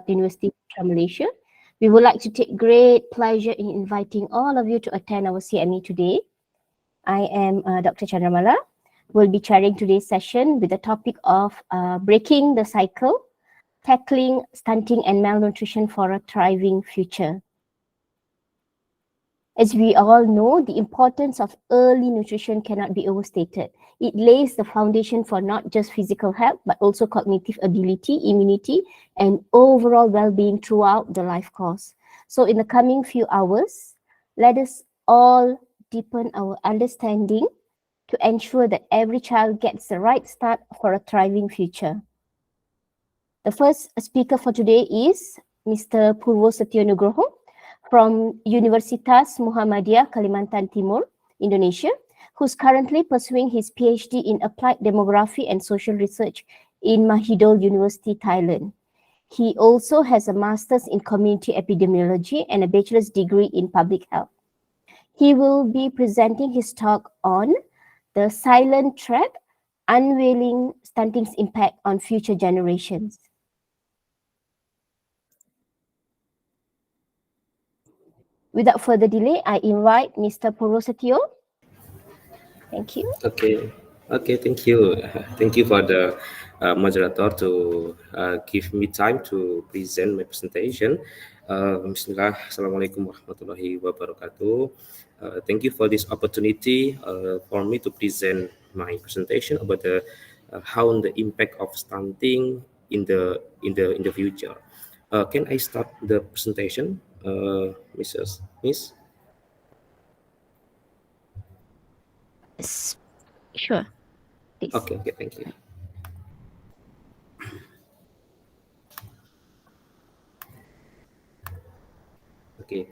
University of Malaysia. We would like to take great pleasure in inviting all of you to attend our CME today. I am Dr. Chandramala. We'll be chairing today's session with the topic of breaking the cycle, tackling stunting and malnutrition for a thriving future. As we all know, the importance of early nutrition cannot be overstated. It lays the foundation for not just physical health, but also cognitive ability, immunity, and overall well-being throughout the life course. So in the coming few hours, let us all deepen our understanding to ensure that every child gets the right start for a thriving future. The first speaker for today is Mr. Purwo Setiyo Nugroho from Universitas Muhammadiyah Kalimantan Timur, Indonesia, who's currently pursuing his PhD in Applied Demography and Social Research in Mahidol University, Thailand. He also has a master's in Community Epidemiology and a bachelor's degree in Public Health. He will be presenting his talk on the silent threat, unveiling stunting's impact on future generations. Without further delay, I invite Mr. Purwo Setiyo. Thank you. Okay, thank you. Thank you for the moderator to give me time to present my presentation. Bismillah, Assalamualaikum warahmatullahi wabarakatuh. Thank you for this opportunity for me to present my presentation about the how the impact of stunting in the future. Can I start the presentation, Miss? Sure. Please. Okay, thank you. Okay,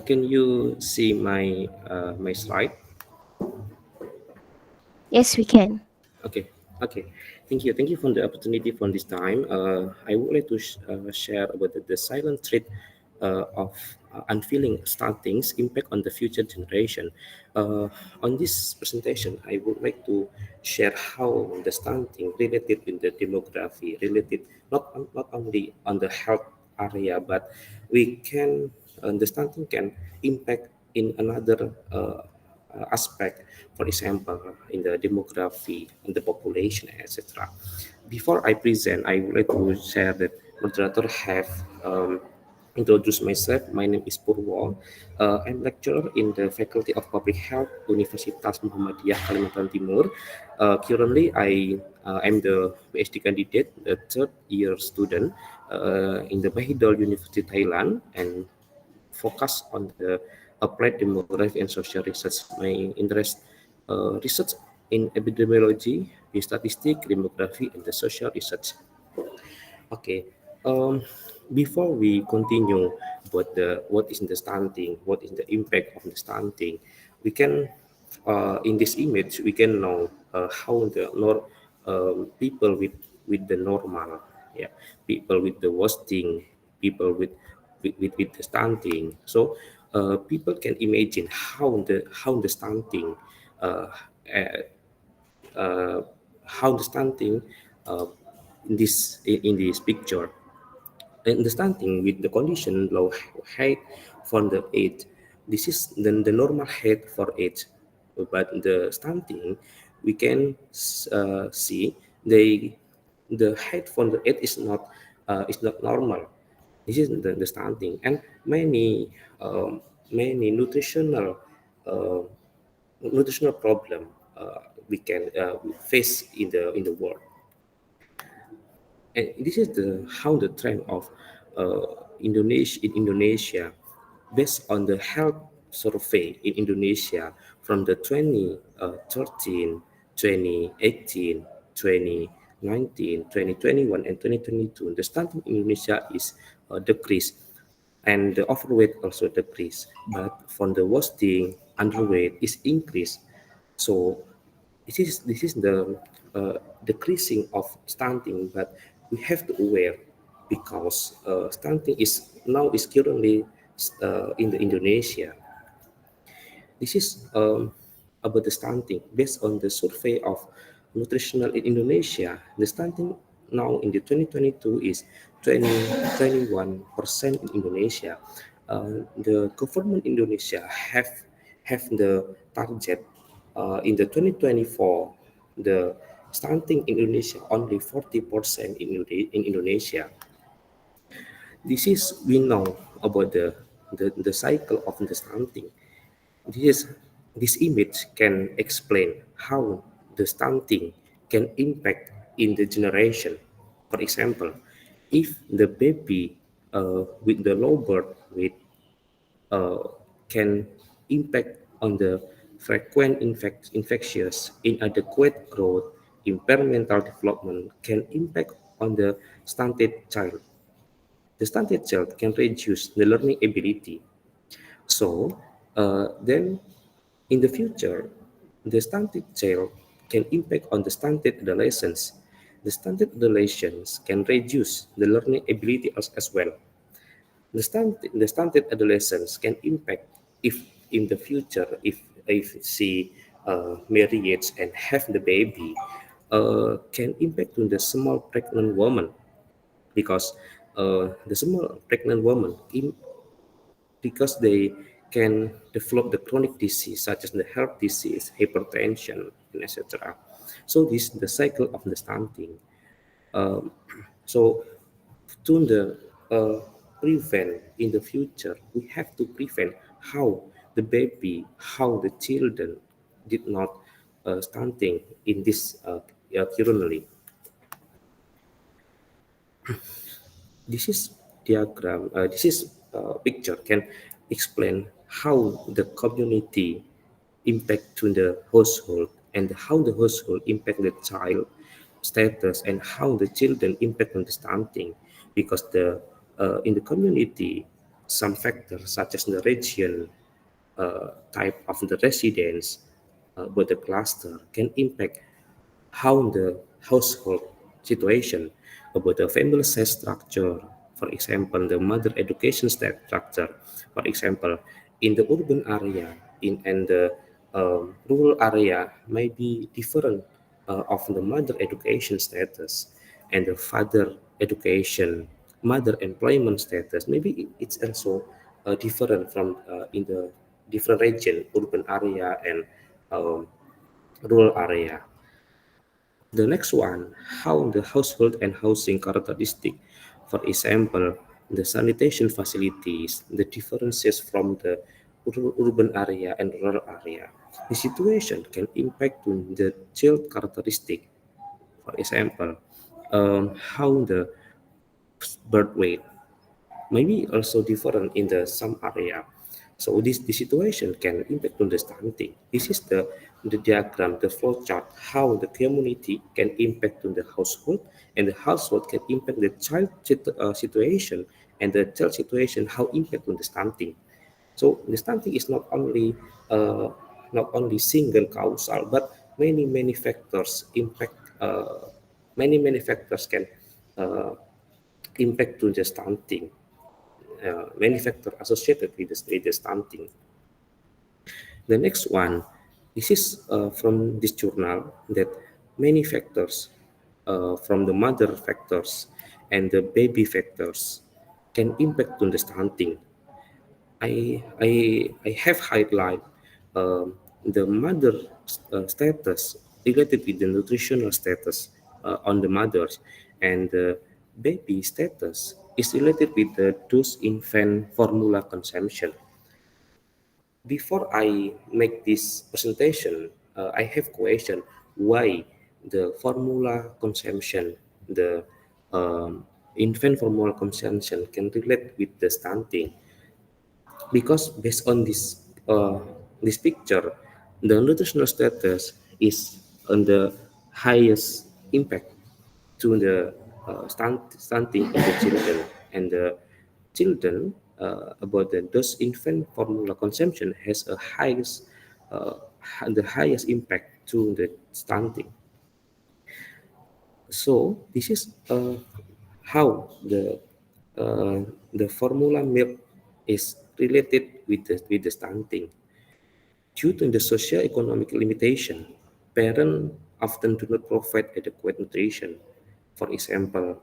can you see my my slide? Yes, we can. Okay. Thank you for the opportunity for this time. I would like to share about the silent threat of unveiling stunting's impact on the future generation. On this presentation, I would like to share how the stunting related in the demography, related not only on the health area, but we can the stunting can impact in another aspect, for example, in the demography, in the population, etc. Before I present, I would like to share that moderator have introduced myself. My name is Purwo. I'm lecturer in the Faculty of Public Health, Universitas Muhammadiyah Kalimantan Timur. Currently, I am the PhD candidate, the third year student in the Mahidol University, Thailand, and focus on the applied demography and social research. My interest research in epidemiology, the statistic, demography, and the social research. Okay. Before we continue about the what is the stunting, what is the impact of the stunting, we can in this image we can know how the people with the normal, yeah, people with the wasting, people with the stunting. So people can imagine how the stunting uh, uh, how the stunting uh, in this picture. And the stunting with the condition low height for the age. This is the normal height for age, but the stunting we can see the height for the age is not normal. This is the stunting, and many uh, nutritional problem we can face in the world. And this is the how the trend of Indonesia, based on the health survey in Indonesia from the 2013, 2018, 2019, 2021, and 2022. The stunting in Indonesia is decreased, and the overweight also decreased. But from the wasting, underweight is increased. So this is the decreasing of stunting, but we have to aware because stunting is currently in the Indonesia. This is about the stunting based on the survey of nutritional in Indonesia. The stunting now in the 2022 is 21% in Indonesia. The government Indonesia have the target in the 2024, the stunting in Indonesia only 40% in Indonesia. This is we know about the cycle of the stunting. This this image can explain how the stunting can impact in the generation. For example, if the baby with the low birth weight uh, can impact on the frequent infectious, inadequate growth, impaired mental development can impact on the stunted child. The stunted child can reduce the learning ability. So then in the future, the stunted child can impact on the stunted adolescents. The stunted adolescents can reduce the learning ability as well. The stunted adolescents can impact if in the future, if she marries and have the baby, can impact on the small pregnant woman because the small pregnant woman because they can develop the chronic disease such as the heart disease, hypertension, and etc. So this is the cycle of the stunting. Um, so to prevent in the future, we have to prevent how the baby, how the children did not stunting in this currently. This is diagram. This is picture can explain how the community impact to the household and how the household impact the child status and how the children impact on the stunting because the in the community some factors such as the region type of the residence with the cluster can impact how the household situation about the family set structure, for example, the mother education structure, for example, in the urban area in and the rural area may be different of the mother education status and the father education, mother employment status. Maybe it's also different from in the different region, urban area and um, rural area. The next one, how the household and housing characteristic, for example, the sanitation facilities, the differences from the urban area and rural area. The situation can impact on the child characteristic. For example, how the birth weight maybe also different in the some area. So this situation can impact on the stunting. This is the diagram, the flow chart, how the community can impact on the household, and the household can impact the child situation, and the child situation how impact on the stunting. So the stunting is uh, not only single causal, but many factors impact. Many factors can uh, impact to the stunting. Many factors associated with the stunting. The next one, this is from this journal that many factors from the mother factors and the baby factors can impact on the stunting. I have highlight the mother status related with the nutritional status on the mothers and the baby status is related with the dose infant formula consumption. Before I make this presentation, I have question why the formula consumption, the infant formula consumption can relate with the stunting because based on this picture, the nutritional status is on the highest impact to the stunting of the children and the children about those infant formula consumption has a highest the highest impact to the stunting. So this is how the formula milk is related with the stunting. Due to the socio-economic limitation, parents often do not provide adequate nutrition. For example,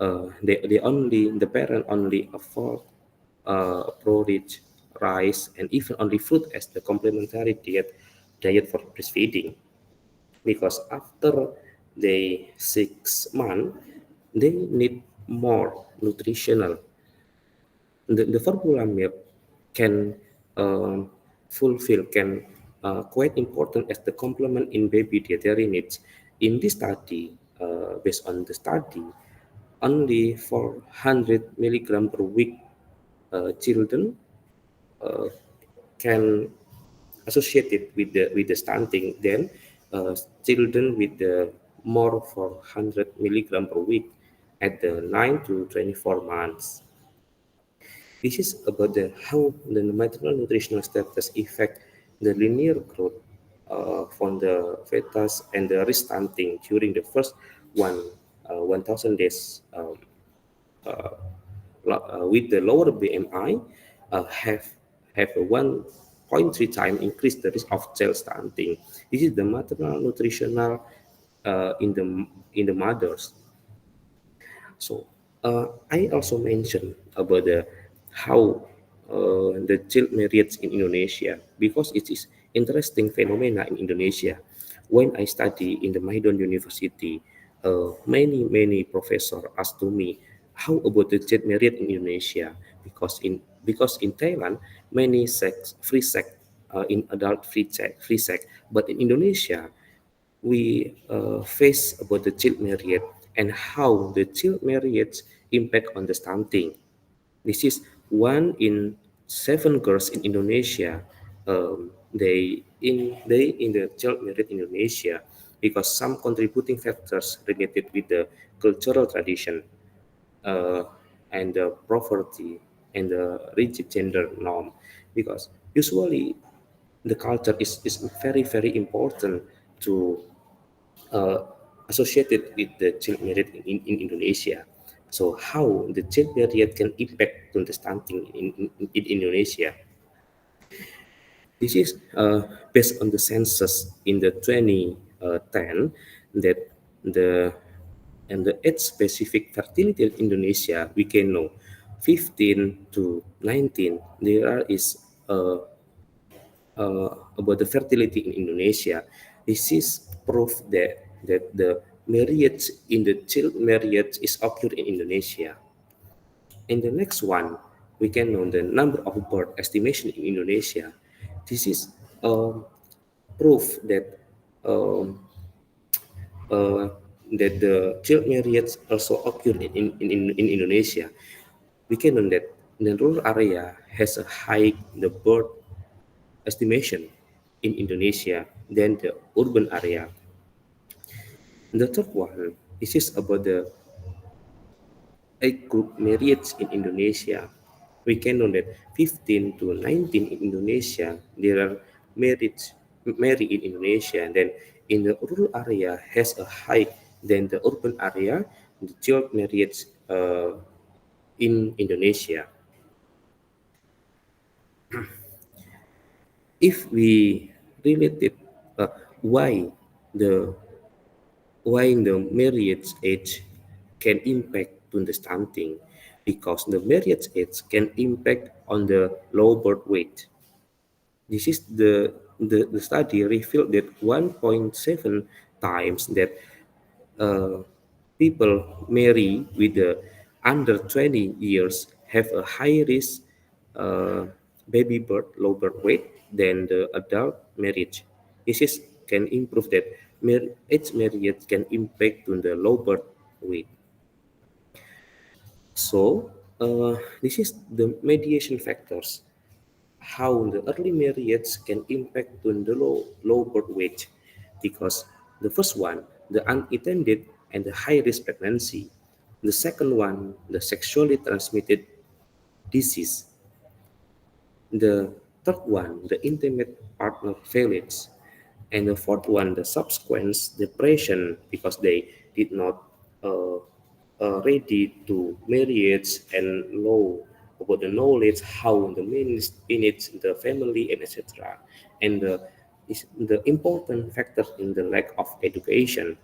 the parent only afford porridge, rice, and even only fruit as the complementary diet for breastfeeding. Because after the 6 months, they need more nutritional. The formula milk can fulfill can quite important as the complement in baby dietary needs. In this study, based on the study, only 400 milligram per week children uh, can associate it with the stunting. Then children with the more 400 milligram per week at the 9 to 24 months. This is about how the maternal nutritional status affect the linear growth from the fetus and the restunting during the first 1,000 days with the lower BMI have a 1.3 time increase the risk of child stunting. This is the maternal nutritional in the mothers. So I also mentioned about the how the child marriage in Indonesia because it is interesting phenomena in Indonesia. When I study in the Maidon University, many professor asked to me how about the child marriage in Indonesia because in Thailand many sex free sex in adult free sex, but in Indonesia we face about the child marriage and how the child marriage impact on the stunting. This is 1 in 7 girls in Indonesia. They in the child marriage in Indonesia because some contributing factors related with the cultural tradition uh, and the poverty and the rigid gender norm because usually the culture is very important to uh, associated with the child marriage in Indonesia. So how the child marriage can impact on the stunting in Indonesia? This is based on the census in the 2010 that the and the age specific fertility in Indonesia we can know 15 to 19 there is about the fertility in Indonesia. This is proof that the marriage in the child marriage is occurred in Indonesia. And the next one, we can know the number of birth estimation in Indonesia. This is proof um, uh, that the child marriage also occurred in Indonesia. We can know that the rural area has a high the birth estimation in Indonesia than the urban area. The third one is just about the age group marriage in Indonesia. We can know that 15 to 19 in Indonesia, there are married in Indonesia, and then in the rural area has a high than the urban area, the child marriage in Indonesia. If we relate it, why the why the marriage age can impact on the stunting because the marriage age can impact on the low birth weight. This is the study revealed that 1.7 times that uh, people marry with the under 20 years have a high risk uh, baby birth, low birth weight than the adult marriage. This is can improve that age marriage can impact on the low birth weight. So this is the mediation factors how the early marriage can impact on the low birth weight because the first one the unattended and the high risk pregnancy, the second one the sexually transmitted disease, the third one the intimate partner violence, and the fourth one the subsequent depression because they did not uh, ready to marriage and know about the knowledge how the manage the family and etc. And the important factor in the lack of education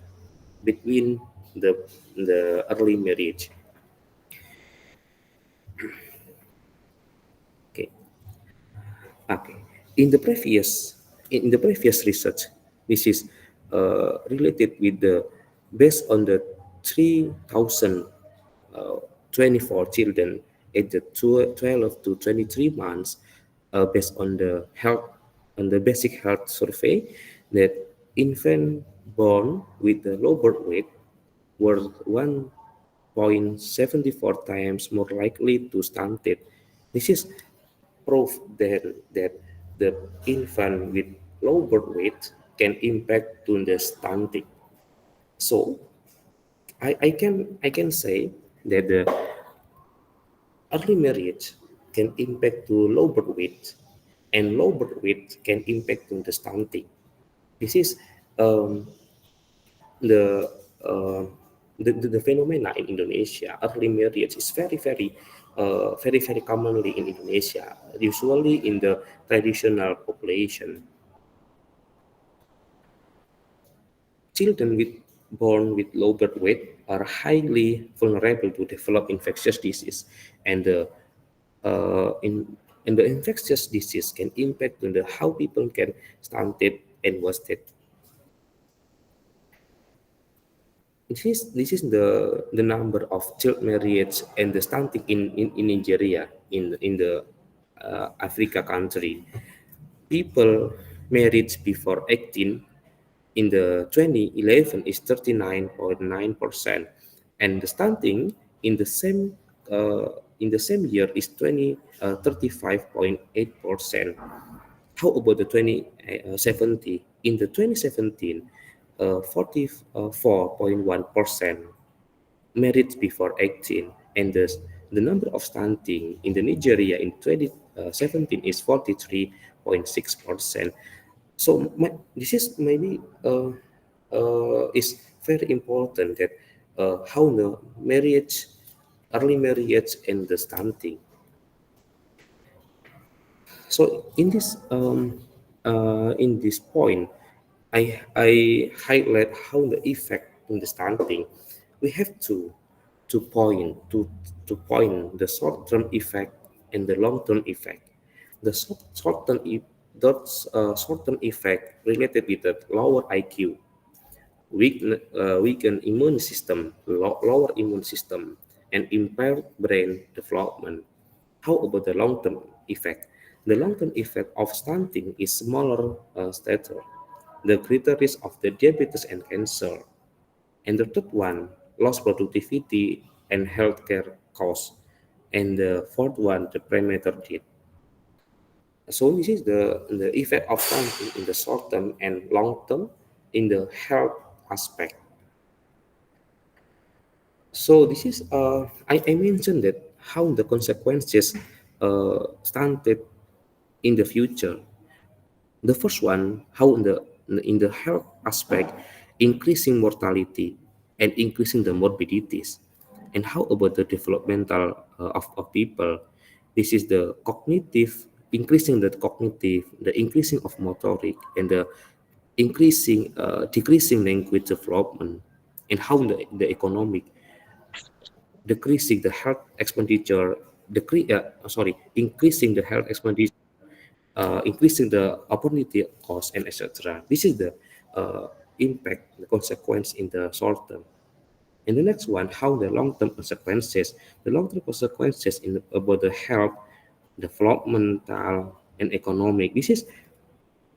between the early marriage. Okay. Okay. In the previous research, this is related with the based on the 3,024 children aged 12 to 23 months, based on the basic health survey, that infant born with the low birth weight were 1.74 times more likely to stunted. This is proof then that the infant with low birth weight can impact to the stunting. So I can say that the early marriage can impact to low birth weight, and low birth weight can impact to the stunting. This is um, the, uh, the phenomena in Indonesia. Early marriage is very commonly in Indonesia, usually in the traditional population. Children born with low birth weight are highly vulnerable to develop infectious disease, and the infectious disease can impact on the how people can stunted and wasted. This is the number of child marriage and the stunting in Nigeria, in the Africa country. People married before 18 in the 2011 is 39.9%, and the stunting in the same year is 35.8%. How about the 2017? In the 2017, 44.1% married before 18, and the number of stunting in the Nigeria in 2017 is 43.6%. So this is maybe is very important that how the marriage, early marriage, and the stunting. So in this point, I highlight how the effect in the stunting. We have to point the short term effect and the long term effect. The short term short term effect related with the lower IQ, weakened immune system, lower immune system, and impaired brain development. How about the long-term effect? The long-term effect of stunting is smaller stature, the greater risk of the diabetes and cancer. And the third one, lost productivity and healthcare costs. And the fourth one, the premature death. So this is the effect of stunting in the short term and long term in the health aspect. So this is I mentioned that how the consequences stunted in the future. The first one, how in the health aspect, increasing mortality and increasing the morbidities. And how about the developmental of people? This is the cognitive, increasing the cognitive, the increasing of motoric, and the decreasing language development. And how the economic, decreasing the health expenditure, increasing the health expenditure, increasing the opportunity cost, and etc. This is the uh, impact, the consequence in the short term. And the next one, how the long-term consequences. The long-term consequences about the health, developmental, and economic. This is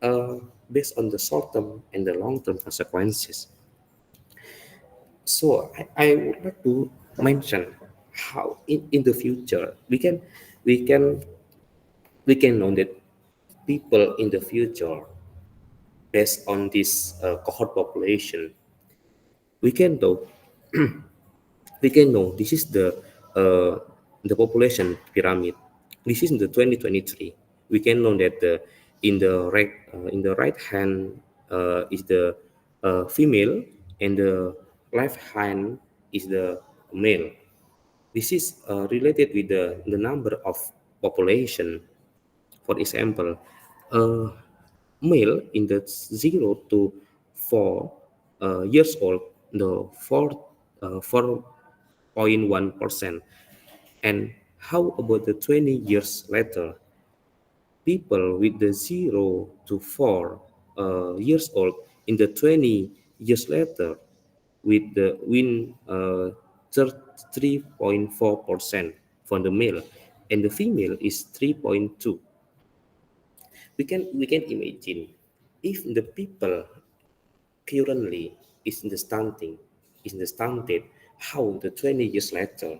uh, based on the short-term and the long-term consequences. So I would like to mention how in the future we can we can know that people in the future, based on this cohort population, we can know this is the population pyramid. This is in the 2023. We can know that in the right hand is the female, and the left hand is the male. This is related with the number of population. For example, uh, male in the 0 to 4 years old, the 4.1%. And how about the 20 years later? People with the 0 to 4 years old in the 20 years later with the win 3.4% for the male, and the female is 3.2. We can imagine if the people currently is in the stunting, is in the stunted, how the 20 years later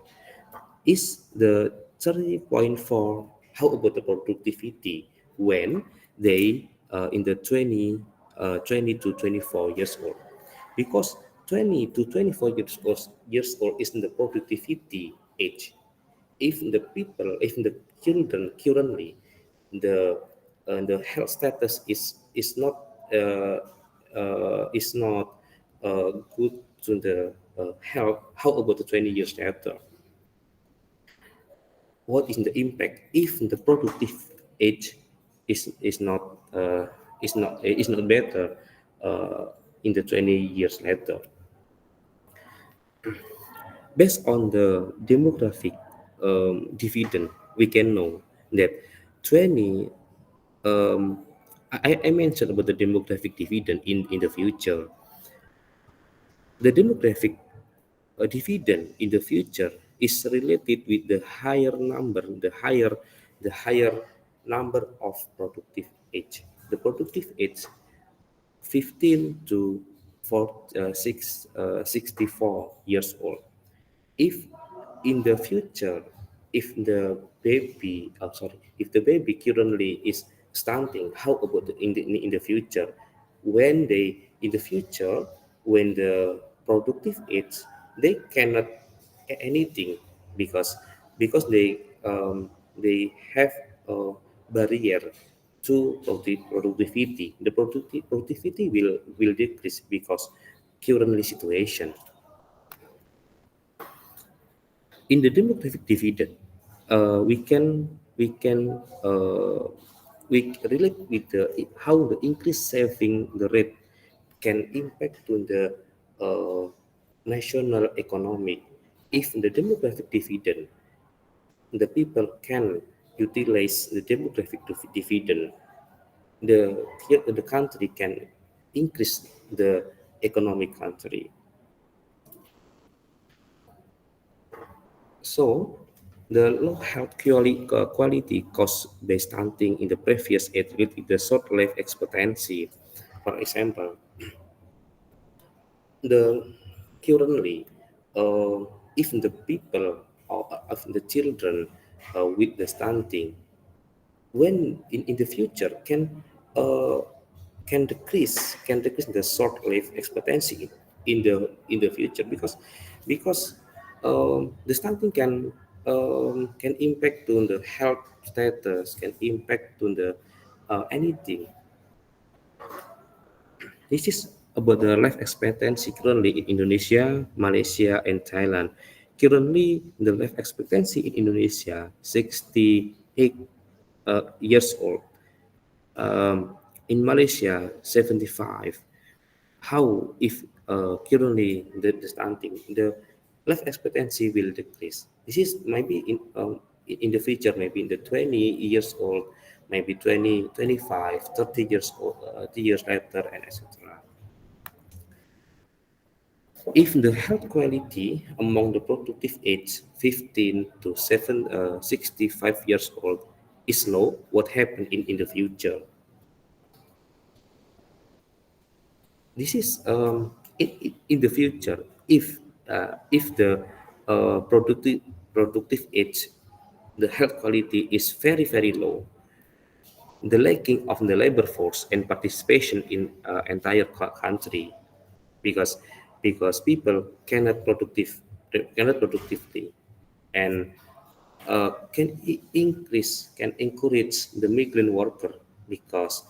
is the 30.4. How about the productivity when they in the 20 to 24 years old? Because 20 to 24 years old is in the productivity age. If the children currently, the health status is not good to the health. How about the 20 years later? What is the impact if the productive age is not better in the 20 years later? Based on the demographic dividend, we can know that 20 I mentioned about the demographic dividend in the future. The demographic dividend in the future is related with the higher number of productive age. The productive age 15 to 64 years old. If in the future, if the baby currently is stunting, how about in the future, when they in the future when the productive age, they cannot anything, because they have a barrier to productivity. The productivity will decrease because currently situation. In the demographic dividend, we relate with how the increased saving the rate can impact to the uh, national economy. If the demographic dividend, the people can utilize the demographic dividend, the country can increase the economic country. So, the low health quality caused by stunting in the previous age with the short life expectancy. For example, the currently, if the people or of the children with the stunting, when in the future uh, can decrease the short life expectancy in the future, because the stunting can impact on the health status, can impact on the anything. This is about the life expectancy currently in Indonesia, Malaysia, and Thailand. Currently, the life expectancy in Indonesia 68 years old. In Malaysia, 75. How if currently the stunting, the life expectancy will decrease? This is maybe in the future, maybe in the 20 years old, maybe 20, 25, 30 years old, 30 years later, and etc. If the health quality among the productive age 15 to 65 years old is low, what happened in the future? This is in the future, if the productive age, the health quality is very very low, the lacking of the labor force and participation in entire country, because people cannot productively, and can encourage the migrant worker, because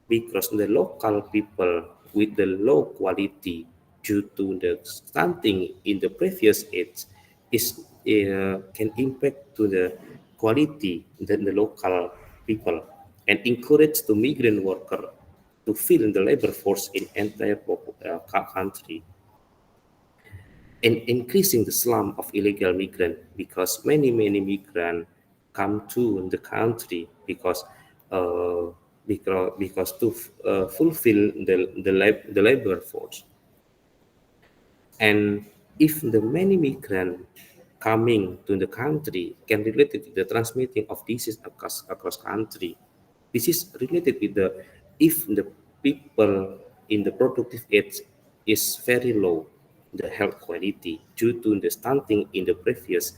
the local people with the low quality due to the stunting in the previous age is can impact to the quality than the local people, and encourage the migrant worker to fill in the labor force in entire country. and increasing the slum of illegal migrant, because many migrant come to the country uh, because to fulfill the labor force. And if the many migrant coming to the country can relate to the transmitting of disease across country, this is related with the if the people in the productive age is very low, the health quality due to the stunting in the previous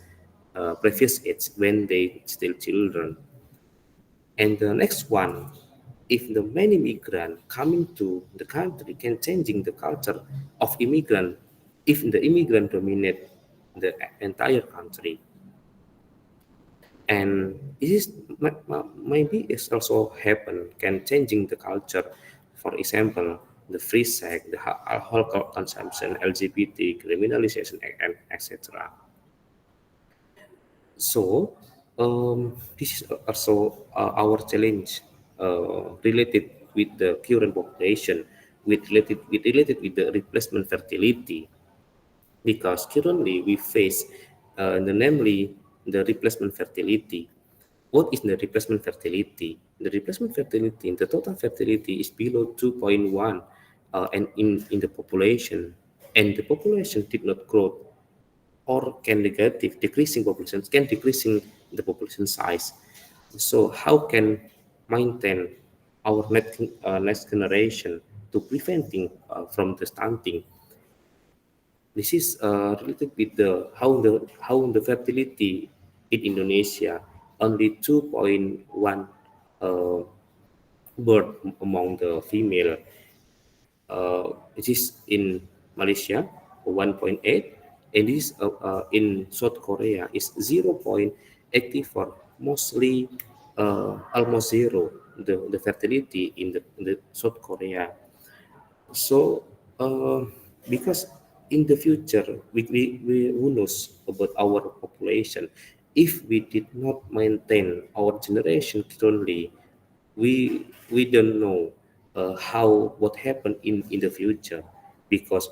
age when they still children. And the next one, if the many migrant coming to the country can changing the culture of immigrant, if the immigrant dominate the entire country, and this is maybe it's also happen can changing the culture. For example, the free sex, the alcohol consumption, LGBT criminalization, and etc. So this is also our challenge related with the current population, related with the replacement fertility, because currently we face namely the replacement fertility. What is the replacement fertility? The replacement fertility, the total fertility is below 2.1, and in the population, and the population did not grow or can negative decreasing populations can decreasing the population size. So how can maintain our next generation to preventing from the stunting? This is related with the how the fertility in Indonesia only 2.1 uh, birth among the female. It is in Malaysia 1.8, and this in South Korea is 0.84, mostly almost zero the fertility in the South Korea. So, because in the future, who knows about our population? If we did not maintain our generation currently, we don't know how what happened in the future, because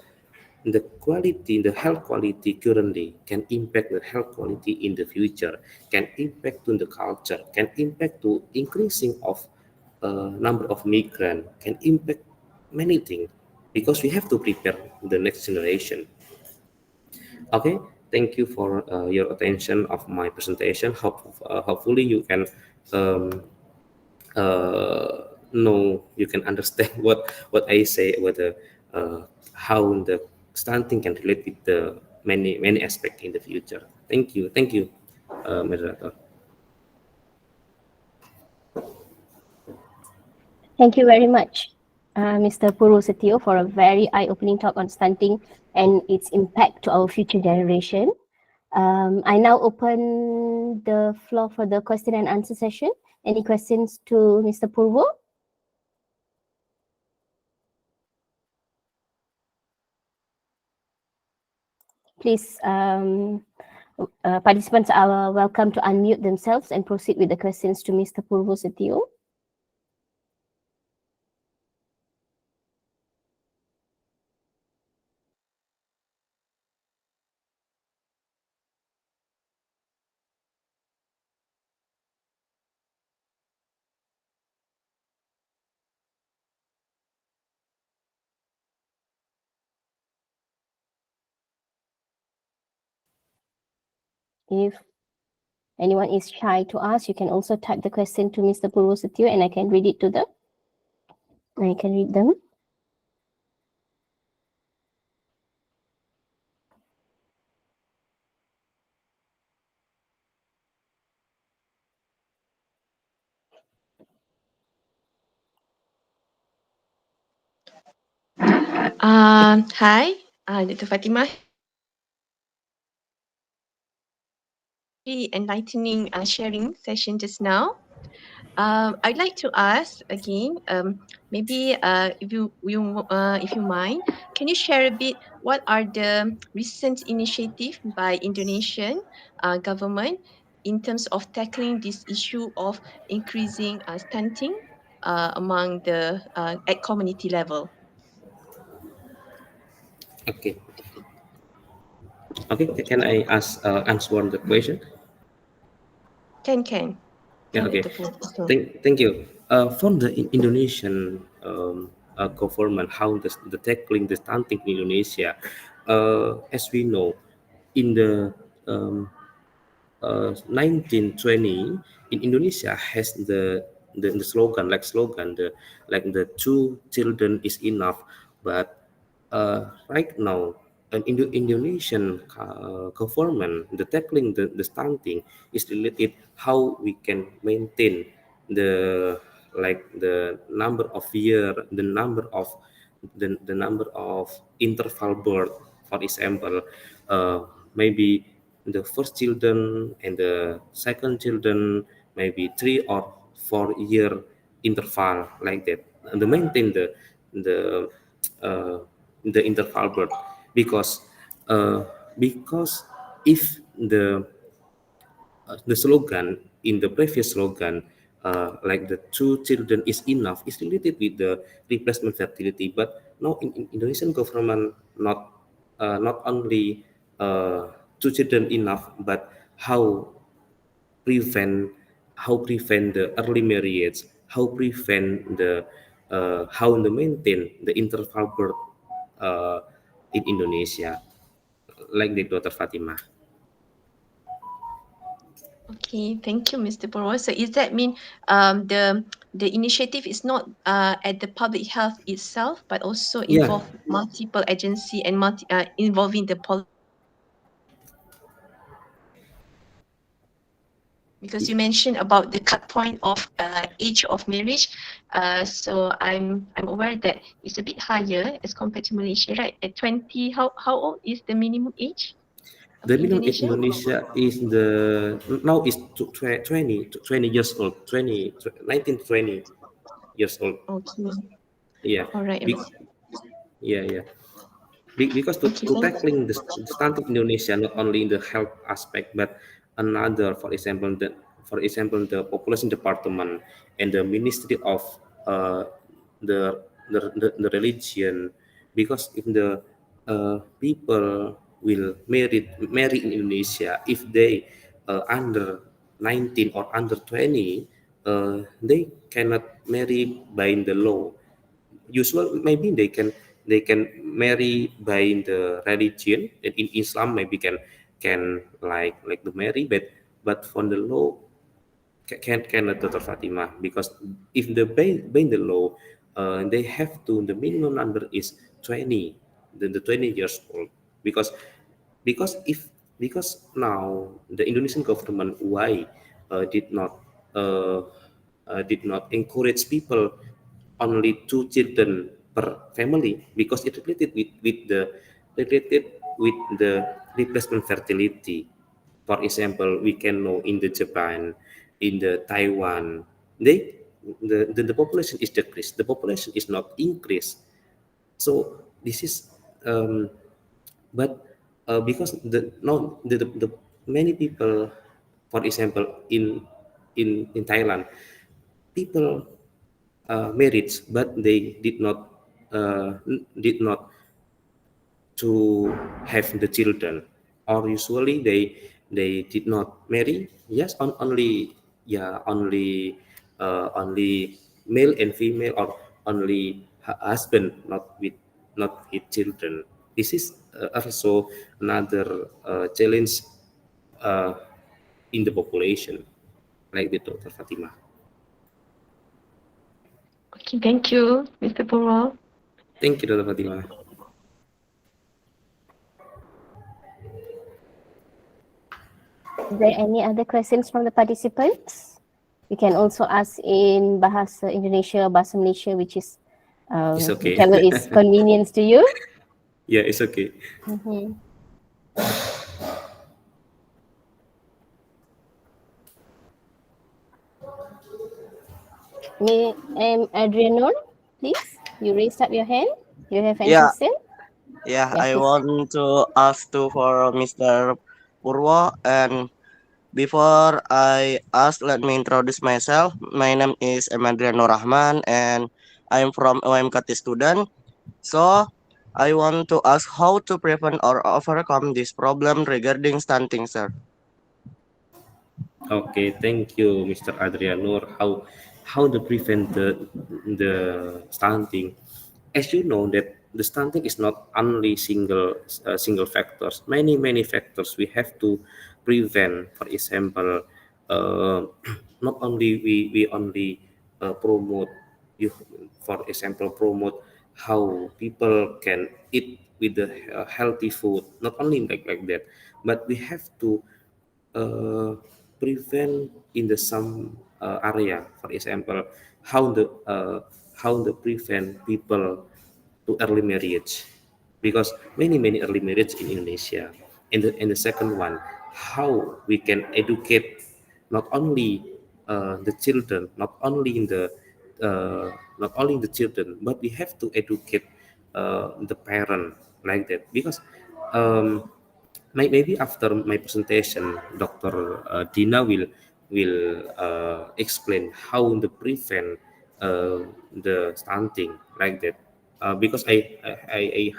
the health quality currently can impact the health quality in the future, can impact to the culture, can impact to increasing of number of migrant, can impact many things, because we have to prepare the next generation. Okay, thank you for your attention of my presentation. Hopefully you can um, know, you can understand what I say about the how the stunting can relate with the many aspects in the future. Thank you, moderator. Thank you very much, Mr. Purwo Setiyo, for a very eye-opening talk on stunting and its impact to our future generation. I now open the floor for the question and answer session. Any questions to Mr. Purwo? Please, participants are welcome to unmute themselves and proceed with the questions to Mr. Purwo Setiyo. If anyone is shy to ask, you can also type the question to Mr. Purwo Setiyo and I can read it to them. I can read them. Hi, Dr. Fatimah. Very enlightening sharing session just now. I'd like to ask again, maybe if you mind, can you share a bit what are the recent initiatives by Indonesian government in terms of tackling this issue of increasing stunting among the at community level? Okay, Okay, can I ask answer the question? Can. Yeah, Can okay. Dr. Purwo. Okay. Thank you. From the Indonesian government, how the tackling the stunting in Indonesia, as we know, in the 1920 in Indonesia has the slogan the two children is enough, but right now an Indonesian government the tackling the stunting is related how we can maintain the the number of year the number of interval birth, for example, maybe the first children and the second children maybe 3 or 4 year interval like that, and to maintain the uh, the interval birth, because uh, because if the slogan in the previous slogan, the two children is enough, is related with the replacement fertility. But now in Indonesian government, not only two children enough, but how prevent prevent the early marriage, how prevent the how to maintain the interval birth in Indonesia, like the Dr. Fatima. Okay, thank you, Mr. Purwo. So is that mean the initiative is not at the public health itself, but also Yeah, involve multiple agency and involving the because you mentioned about the cut point of age of marriage. So I'm aware that it's a bit higher as compared to Malaysia, right? At 20, how old is the minimum age of the minimum age in Indonesia? Indonesia is the now is 20 years old, 19 to 20 years old. Okay, Yeah, all right. Be, yeah. Because Okay, to thank you. tackling the stunting in Indonesia, not only in the health aspect, but another, for example, the population department and the Ministry of uh, the religion, because if the people will marry in Indonesia, if they under 19 or under 20, they cannot marry by the law. Usual maybe they can marry by the religion, and in Islam maybe can like the marry, but from the law cannot, Dr. Fatima, because if by the law, they have to, the minimum number is 20, the 20 years old, because if because now the Indonesian government why uh, did not encourage people only two children per family, because it related with the replacement fertility. For example, we can know in the Japan, in the Taiwan, the population is decreased. The population is not increased. So this is, but because the no the many people, for example, in Thailand, people married, but they did not to have the children, or usually they did not marry. Yes, only, yeah, only male and female, or only husband, not with children. This is also another challenge uh, in the population, like the Dr. Fatima. Okay, thank you, Mr. Purwo. Thank you, Dr. Fatima. Is there any other questions from the participants? You can also ask in Bahasa Indonesia or Bahasa Malaysia, which is It's okay. whichever is convenience to you. Yeah, it's okay. Mhm. May Adrianor, please. You raised up your hand. You have any Yeah, question? yeah. Yeah, I please. want to ask to for Mr. Purwo, and before I ask, let me introduce myself. My name is Emandrian Rahman, and I'm from UMKT student. So I want to ask how to prevent or overcome this problem regarding stunting, sir. Okay, thank you, Mr. Adrianur. How to prevent the stunting? As you know that the stunting is not only single factors. Many factors we have to prevent. For example, uh, not only we only promote you. For example, promote how people can eat with the healthy food. Not only like that, but we have to uh, prevent in the some area. For example, how the prevent people to early marriage, because many early marriage in Indonesia. And the second one, how we can educate not only the children, uh, not only the children, but we have to educate the parent like that. Because um, maybe after my presentation, Dr. Dina will explain how to prevent the stunting like that. Because I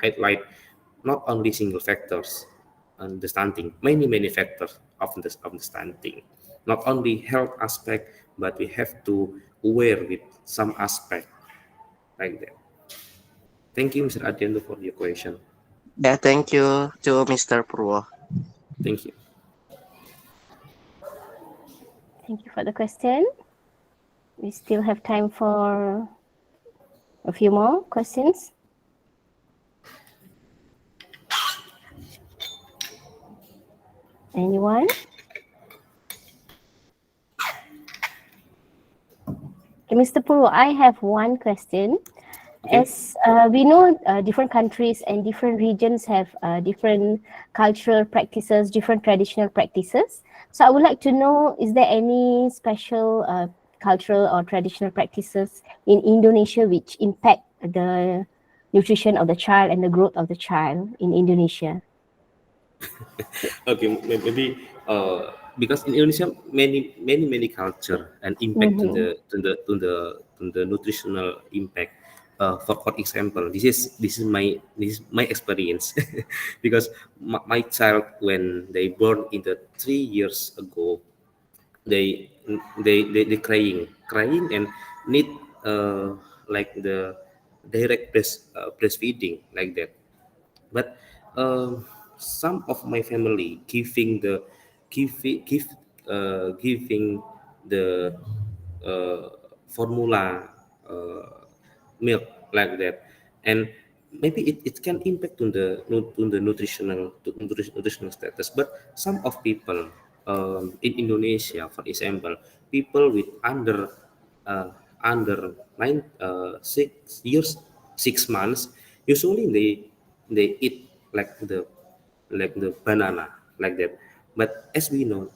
highlight not only single factors and the stunting, many factors of the stunting. Not only health aspect, but we have to aware with some aspect like that. Thank you, Mr. Adiendo, for your question. Yeah, thank you to Mr. Purwo. Thank you. Thank you for the question. We still have time for a few more questions. Anyone? Okay, Mr. Purwo, I have one question. Okay. As we know, different countries and different regions have different cultural practices, different traditional practices. So I would like to know, is there any special cultural or traditional practices in Indonesia which impact the nutrition of the child and the growth of the child in Indonesia? Okay, maybe because in Indonesia many culture and impact to Mm-hmm. the nutritional impact. For example, this is my experience because my child when they born in the 3 years ago, they they crying and need like the direct breastfeeding like that. But some of my family giving the uh, formula milk like that. And maybe it can impact on the nutritional status. But some of people in Indonesia, for example, people with uh, under 6 years, 6 months, usually they eat like the banana like that. But as we know,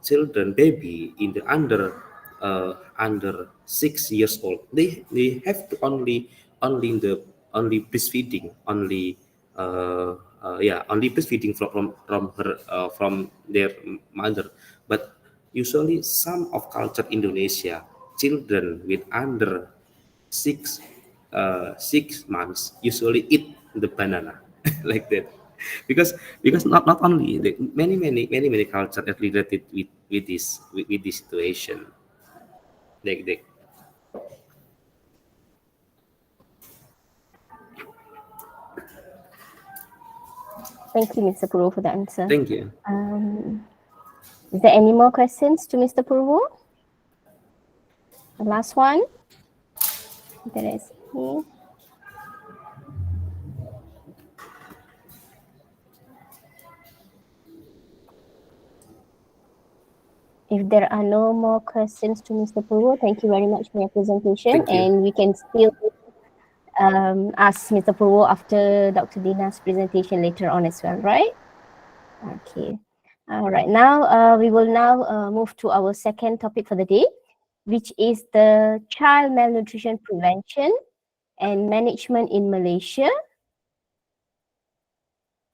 children baby in the under 6 years old, they have to only in the only breastfeeding only only breastfeeding from her from their mother. But usually some of culture Indonesia, children with under 6 months usually eat the banana like that. Because not only the many culture are related with this situation like. Thank you, Mr. Purwo, for the answer. Thank you. Is there any more questions to Mr. Purwo? The last one. There is me. If there are no more questions to Mr. Purwo, thank you very much for your presentation. Thank you. And we can still ask Mr. Purwo after Dr. Dina's presentation later on as well, right? Okay. All right. Now we will now move to our second topic for the day, which is the child malnutrition prevention and management in Malaysia.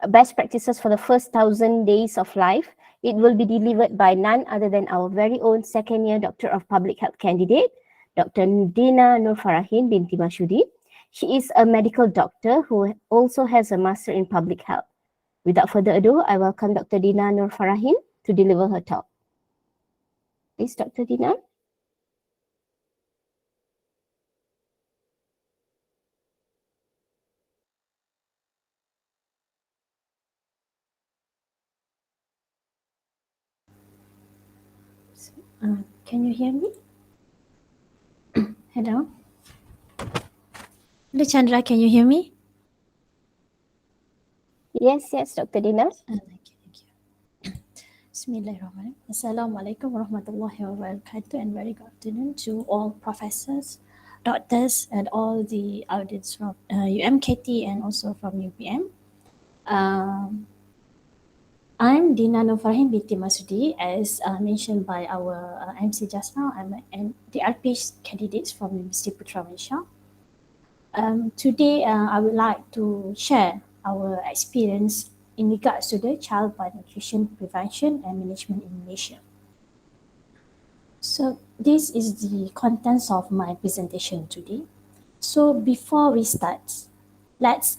Best practices for the first 1,000 days of life. It will be delivered by none other than our very own second-year Doctor of Public Health candidate, Dr. Dina Nurfarahin binti Masudi. She is a medical doctor who also has a master in public health. Without further ado, I welcome Dr. Dina Nurfarahin to deliver her talk. Please, Dr. Dina. Can you hear me? Hello? Hello, Chandra, can you hear me? Yes, Dr. Dina. Thank you. Bismillahirrahmanirrahim. Assalamualaikum warahmatullahi wabarakatuh, and very good afternoon to all professors, doctors, and all the audience from UMKT and also from UPM. I'm Dina Nurfarahin binti Masudi, as mentioned by our MC just now. I'm the RPH candidate from University Putra Malaysia. Today, I would like to share our experience in regards to the child malnutrition prevention and management in Malaysia. So this is the contents of my presentation today. So before we start, let's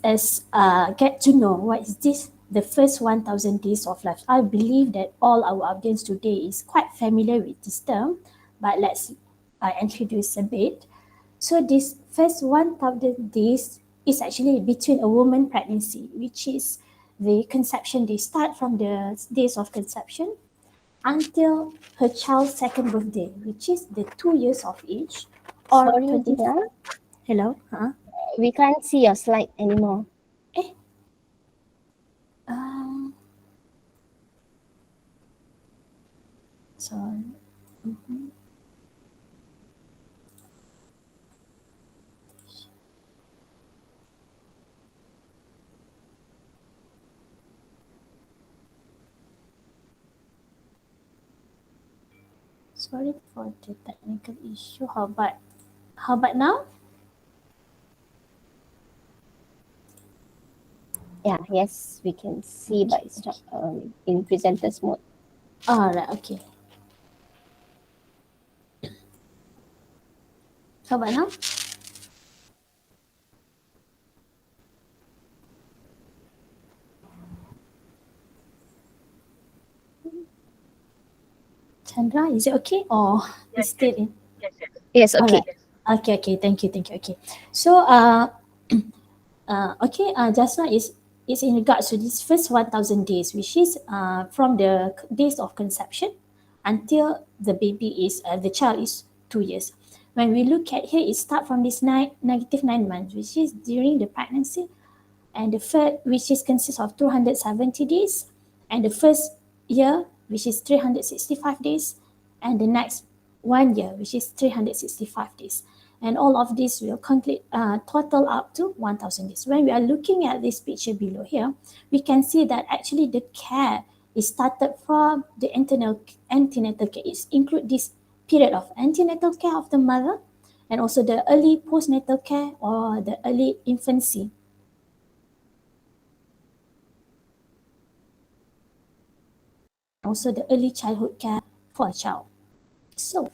get to know what is this, the first 1,000 days of life. I believe that all our audience today is quite familiar with this term, but let's introduce a bit. So this first 1,000 days is actually between a woman pregnancy, which is the conception. They start from the days of conception until her child's second birthday, which is the 2 years of age, or Sorry, 20. Dina. Hello? We can't see your slide anymore. Sorry. Sorry for the technical issue. How about now? Yeah, yes, we can see, but it's not in presenters mode. Alright, okay. How about now? Chandra, is it okay or is still in? Yes, okay. Alright. Okay. Thank you. Okay. So, okay. Just now is in regards to this first 1,000 days, which is from the days of conception until the baby is the child is 2 years. When we look at here, it start from this negative 9 months, which is during the pregnancy, and the third, which is consists of 270 days, and the first year, which is 365 days, and the next 1 year, which is 365 days. And all of this will complete total up to 1,000 days. When we are looking at this picture below here, we can see that actually the care is started from the antenatal care. It include this period of antenatal care of the mother, and also the early postnatal care or the early infancy. Also the early childhood care for a child. So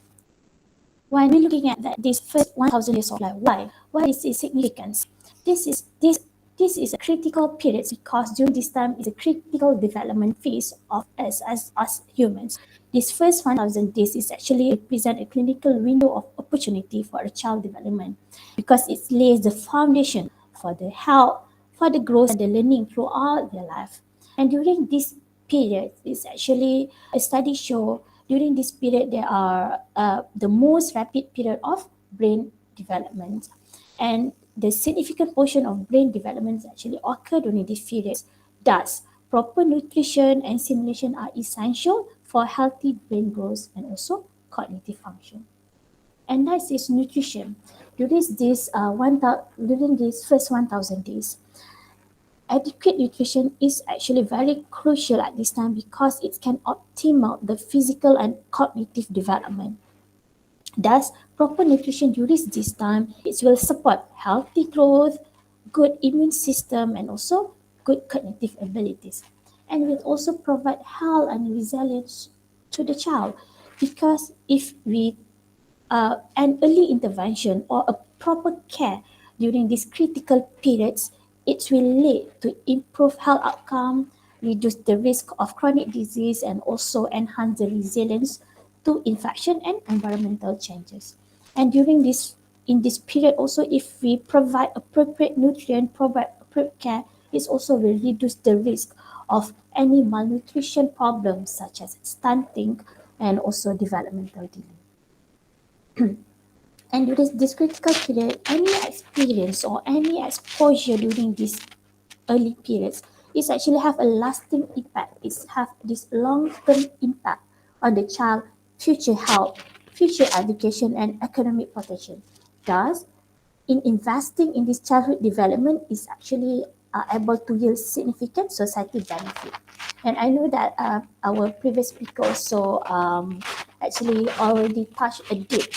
when we're looking at that, this first 1,000 years of life, why is it significant? This is a critical period because during this time is a critical development phase of us as humans. This first 1,000 days is actually represent a clinical window of opportunity for a child development because it lays the foundation for the health, for the growth and the learning throughout their life. And during this period, it's actually a study show during this period there are the most rapid period of brain development, and the significant portion of brain development actually occur during this period. Thus, proper nutrition and stimulation are essential for healthy brain growth and also cognitive function. And that is nutrition. During this first 1,000 days, adequate nutrition is actually very crucial at this time because it can optimize the physical and cognitive development. Thus, proper nutrition during this time, it will support healthy growth, good immune system, and also good cognitive abilities. And will also provide health and resilience to the child because if we an early intervention or a proper care during these critical periods, it will lead to improve health outcome, reduce the risk of chronic disease, and also enhance the resilience to infection and environmental changes. And in this period also, if we provide appropriate nutrient, provide appropriate care, it also will reduce the risk of any malnutrition problems such as stunting and also developmental delay. And during this critical period, any experience or any exposure during these early periods is actually have a lasting impact. It's have this long-term impact on the child future health, future education and economic potential. Thus, in investing in this childhood development is actually able to yield significant society benefit. And I know that our previous speaker also actually already touched a bit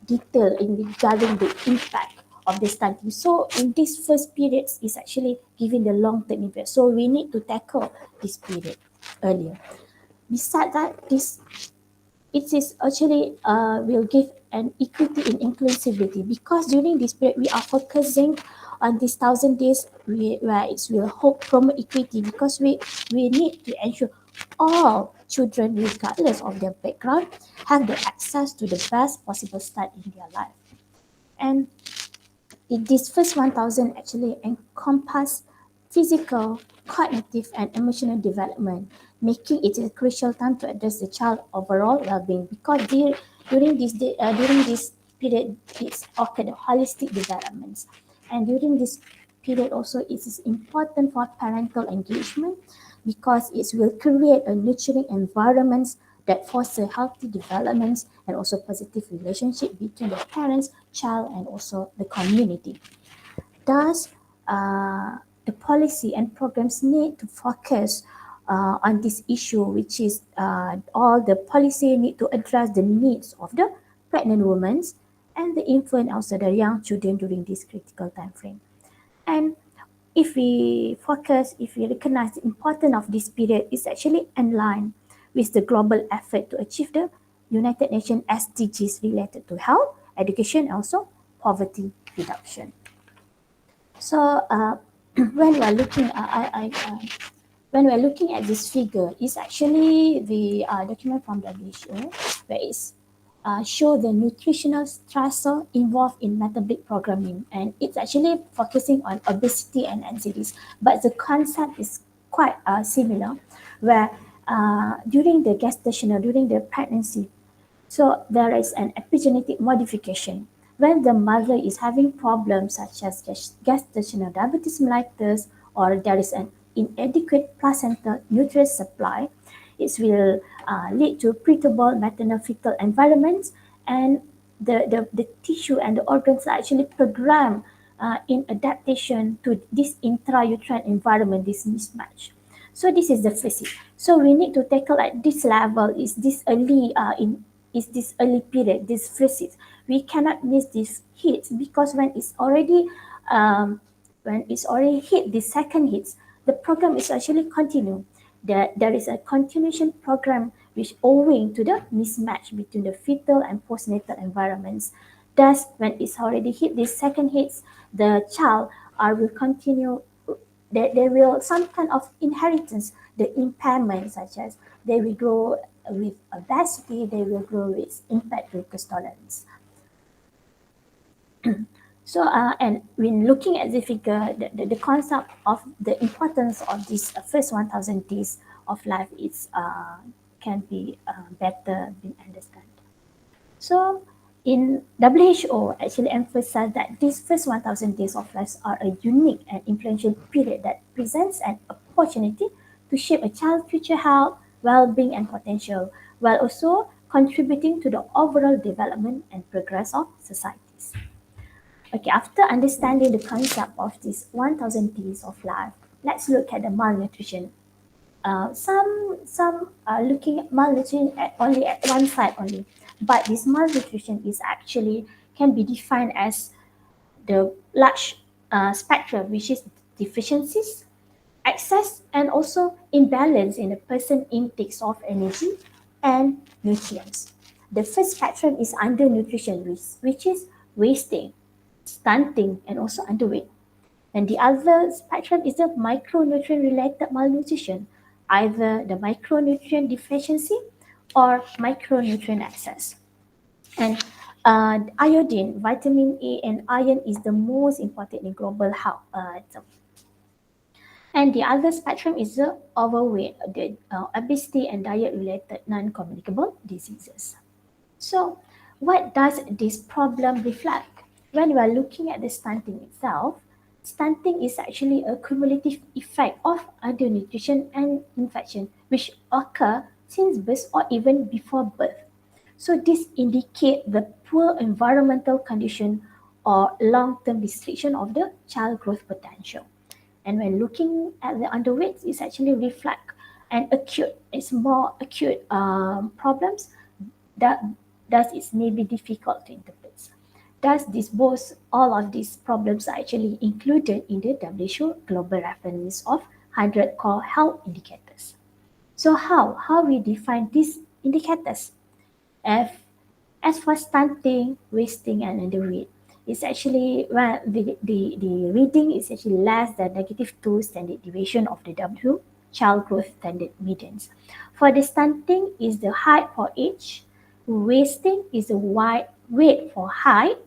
detail in regarding the impact of the stunting. So in this first period is actually giving the long-term impact. So we need to tackle this period earlier. Besides that, this it is actually will give an equity in inclusivity because during this period we are focusing on these 1,000 days where it will help promote equity because we need to ensure all children regardless of their background have the access to the best possible start in their life. And this first 1,000 actually encompass physical, cognitive, and emotional development, making it a crucial time to address the child overall well-being because during this period it's occurred holistic developments, and during this period also it is important for parental engagement because it will create a nurturing environment that foster healthy developments and also positive relationship between the parents, child, and also the community. Thus, the policy and programs need to focus on this issue, which is all the policy need to address the needs of the pregnant women and the infant, also the young children during this critical time frame. And if we recognize the importance of this period, it's actually in line with the global effort to achieve the United Nations SDGs related to health, education, and also poverty reduction. So when we're looking, when we're looking at this figure, it's actually the document from WHO where it's show the nutritional stressor involved in metabolic programming, and it's actually focusing on obesity and anxieties. But the concept is quite similar, where during the gestational, during the pregnancy, so there is an epigenetic modification. When the mother is having problems such as gestational diabetes mellitus or there is an inadequate placental nutrient supply, it will lead to predictable maternal fetal environments, and the tissue and the organs are actually programmed in adaptation to this intrauterine environment, this mismatch. So this is the physics. So we need to tackle at this level is this early period, this physics. We cannot miss these hits because when it's already hit the second hits, the program is actually continue. There is a continuation program which owing to the mismatch between the fetal and postnatal environments. Thus, when it's already hit the second hits, the child will continue. They will some kind of inheritance, the impairment such as they will grow with obesity, they will grow with impaired glucose tolerance. So, and when looking at the figure, the concept of the importance of this first 1,000 days of life is can be better been understood. So, in WHO actually emphasized that these first 1,000 days of life are a unique and influential period that presents an opportunity to shape a child's future health, well-being, and potential, while also contributing to the overall development and progress of societies. Okay, after understanding the concept of this 1,000 days of life, let's look at the malnutrition. Some are looking at malnutrition only at one side only, but this malnutrition is actually can be defined as the large spectrum, which is deficiencies, excess, and also imbalance in the person intakes of energy and nutrients. The first spectrum is undernutrition, which is wasting. stunting, and also underweight. And the other spectrum is the micronutrient related malnutrition, either the micronutrient deficiency or micronutrient excess. And iodine, vitamin A, and iron is the most important in global health. And the other spectrum is the overweight, the obesity, and diet-related non-communicable diseases. So, what does this problem reflect? When we are looking at the stunting itself, stunting is actually a cumulative effect of undernutrition and infection which occur since birth or even before birth. So this indicate the poor environmental condition or long-term restriction of the child growth potential. And when looking at the underweight, it's actually reflect an acute, it's more acute problems that thus it may be difficult to interpret. Thus, all of these problems are actually included in the WHO Global Reference of 100 Core Health Indicators. So how we define these indicators? As for stunting, wasting, and underweight, it's actually the reading is actually less than -2 standard deviation of the W child growth standard medians. For the stunting is the height for age, wasting is the weight for height,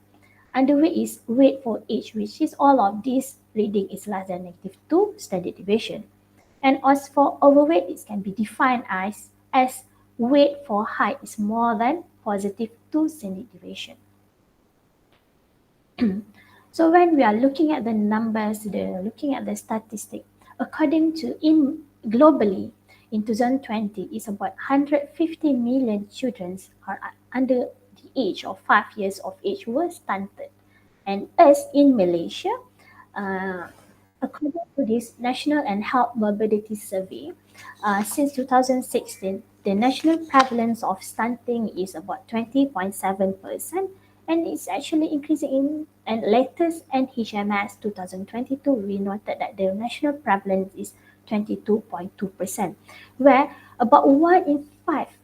underweight is weight for age, which is all of this reading is less than -2 standard deviation. And as for overweight, it can be defined as weight for height is more than +2 standard deviation. So when we are looking at the numbers, looking at the statistic, according to globally in 2020, it's about 150 million children are under the age of 5 years of age were stunted. And as in Malaysia, uh, according to this National and Health Morbidity Survey, since 2016, the national prevalence of stunting is about 20.7%, and it's actually increasing and latest NHMS 2022, we noted that the national prevalence is 22.2%, where about 1 in 5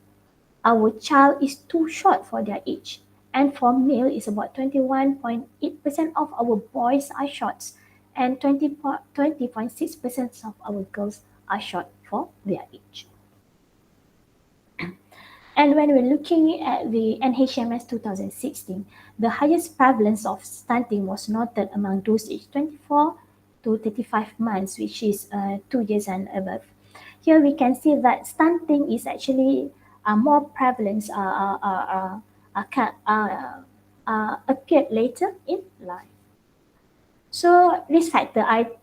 our child is too short for their age. And for male, it's about 21.8% of our boys are short, and 20.6% of our girls are short for their age. And when we're looking at the NHMS 2016, the highest prevalence of stunting was noted among those aged 24 to 35 months, which is 2 years and above. Here we can see that stunting is actually more prevalent appeared later in life. So risk factor, I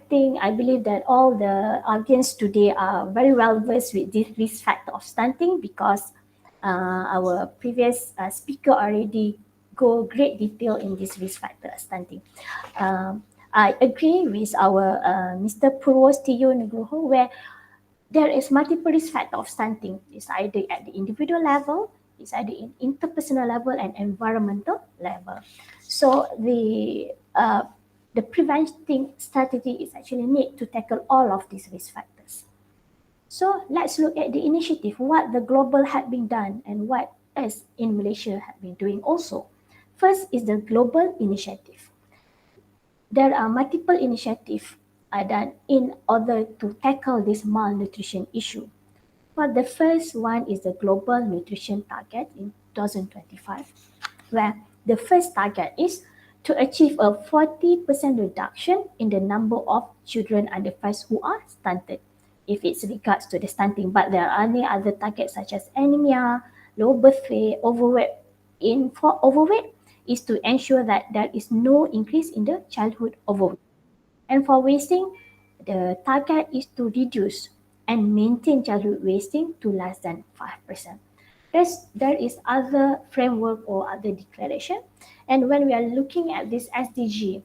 believe that all the audience today are very well versed with this risk factor of stunting because our previous speaker already go great detail in this risk factor of stunting. I agree with our Mr. Purwo Setiyo Nugroho, where there is multiple risk factor of stunting. It's either at the individual level, it's either in interpersonal level and environmental level. So the preventing strategy is actually need to tackle all of these risk factors. So let's look at the initiative, what the global had been done and what us in Malaysia have been doing also. First is the global initiative. There are multiple initiatives done in order to tackle this malnutrition issue. But the first one is the global nutrition target in 2025, where the first target is to achieve a 40% reduction in the number of children under 5 who are stunted, if it's regards to the stunting. But there are any other targets such as anemia, low birth weight, overweight. For overweight is to ensure that there is no increase in the childhood overweight. And for wasting, the target is to reduce and maintain childhood wasting to less than 5%. There is other framework or other declaration. And when we are looking at this SDG,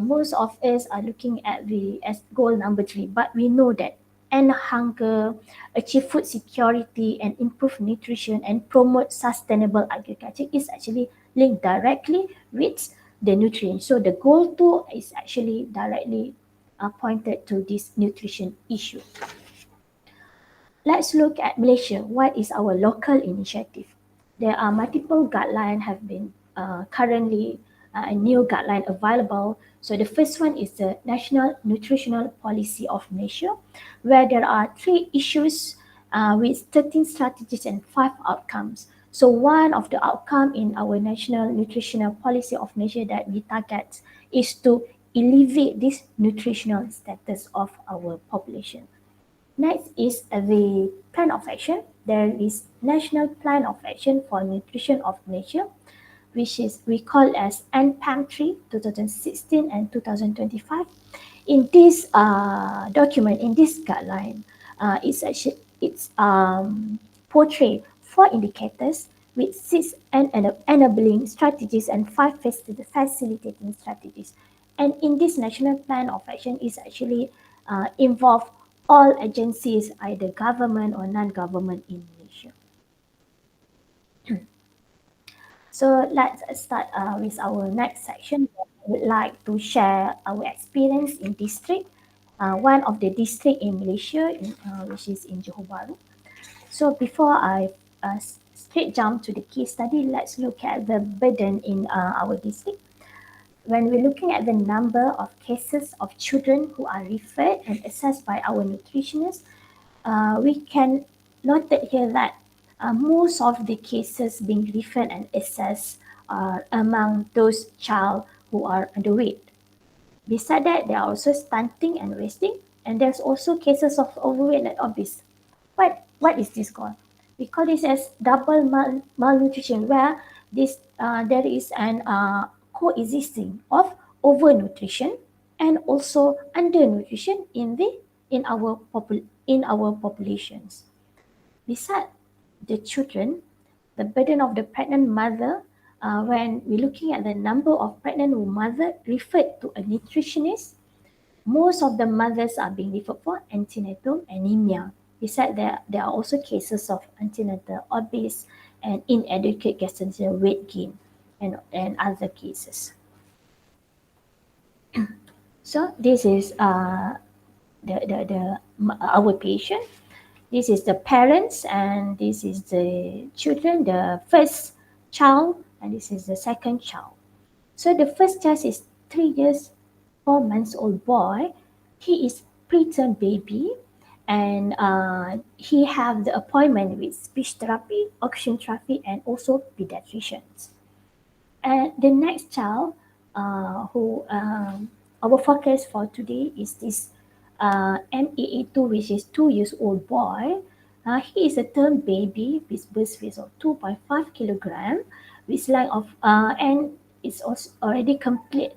most of us are looking at the as goal number 3, but we know that end hunger, achieve food security, and improve nutrition and promote sustainable agriculture is actually linked directly with the nutrients. So the goal 2 is actually directly pointed to this nutrition issue. Let's look at Malaysia. What is our local initiative? There are multiple guidelines have been currently a new guideline available. So the first one is the National Nutritional Policy of Malaysia, where there are 3 issues with 13 strategies and 5 outcomes. So one of the outcome in our National Nutritional Policy of Malaysia that we target is to elevate this nutritional status of our population. Next is the plan of action. There is National Plan of Action for Nutrition of Malaysia, which is we call as NPAM 3 2016 and 2025. In this document, in this guideline, it's portray 4 indicators with 6 enabling strategies and 5 facilitating strategies. And in this national plan of action is actually involve all agencies, either government or non-government in Malaysia. So let's start with our next section. I would like to share our experience in district, one of the district in Malaysia, which is in Johor Bahru. So before I straight jump to the case study, let's look at the burden in our district. When we're looking at the number of cases of children who are referred and assessed by our nutritionists, we can note here that most of the cases being referred and assessed are among those child who are underweight. Beside that, there are also stunting and wasting, and there's also cases of overweight and obese. What is this called? We call this as double malnutrition, where there is an coexisting of overnutrition and also undernutrition in our populations. Beside the children, the burden of the pregnant mother, when we're looking at the number of pregnant mother referred to a nutritionist, most of the mothers are being referred for antenatal anemia. Besides, there are also cases of antenatal obese and inadequate gestational weight gain and other cases. So this is our patient. This is the parents and this is the children, the first child and this is the second child. So the first child is 3 years, 4 months old boy. He is preterm baby and he have the appointment with speech therapy, oxygen therapy and also pediatricians. And the next child who our focus for today is this MAA2, which is 2 years old boy. He is a term baby with birth weight of 2.5 kilogram, with length of and it's also already complete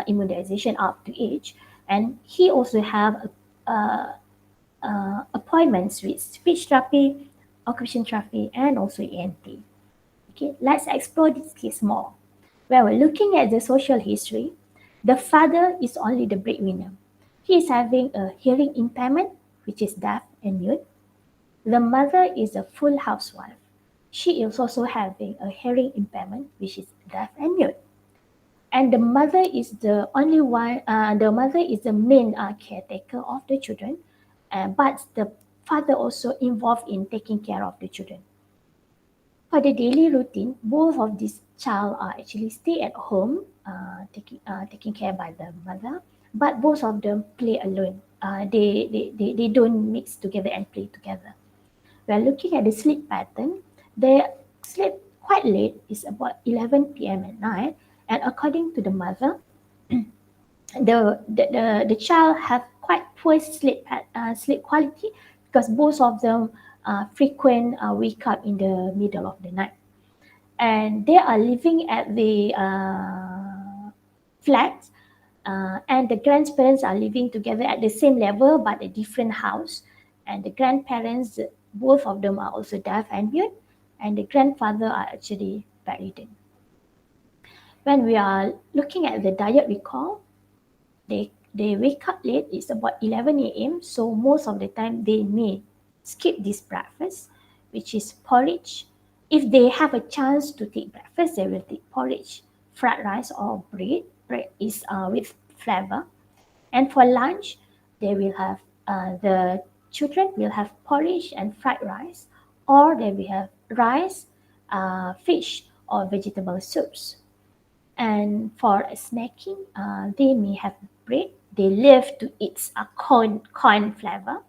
immunization up to age, and he also have appointments with speech therapy, occupational therapy, and also ENT. Okay, let's explore this case more. When we're looking at the social history, the father is only the breadwinner. He is having a hearing impairment, which is deaf and mute. The mother is a full housewife. She is also having a hearing impairment, which is deaf and mute. And the mother is the only one, the mother is the main caretaker of the children, but the father also involved in taking care of the children. For the daily routine, both of these child are actually stay at home, taking care by the mother, but both of them play alone. They don't mix together and play together. We are looking at the sleep pattern. They sleep quite late, it's about 11 p.m. at night, and according to the mother, the child have quite poor sleep quality because both of them frequent wake up in the middle of the night, and they are living at the flat, and the grandparents are living together at the same level but a different house, and the grandparents, both of them are also deaf and mute, and the grandfather are actually bedridden. When we are looking at the diet recall, they wake up late, it's about 11 a.m. So most of the time they may skip this breakfast, which is porridge. If they have a chance to take breakfast, they will take porridge, fried rice or bread. Bread is with flavor. And for lunch, they will have the children will have porridge and fried rice, or they will have rice, fish, or vegetable soups. And for snacking, they may have bread. They love to eat a corn flavor.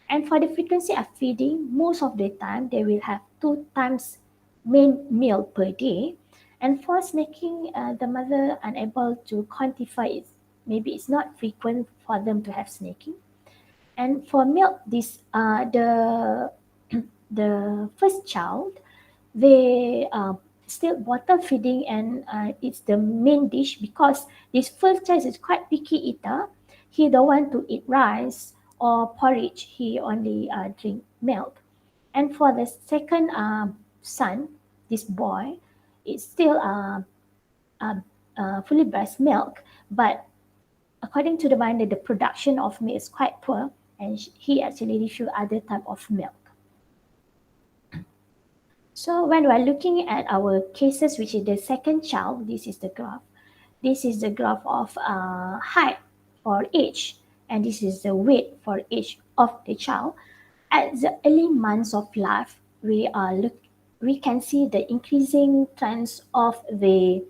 And for the frequency of feeding, most of the time they will have 2 times main meal per day. And for snacking, the mother unable to quantify it. Maybe it's not frequent for them to have snacking. And for milk, this the first child, they still bottle feeding, and it's the main dish because this first child is quite picky eater. He don't want to eat rice or porridge. He only drink milk. And for the second son, this boy, it's still uh, fully breast milk, but according to the miner, the production of milk is quite poor, and he actually refuse other type of milk. So when we're looking at our cases, which is the second child, this is the graph. This is the graph of height for age, and this is the weight for age of the child. At the early months of life, we can see the increasing trends of the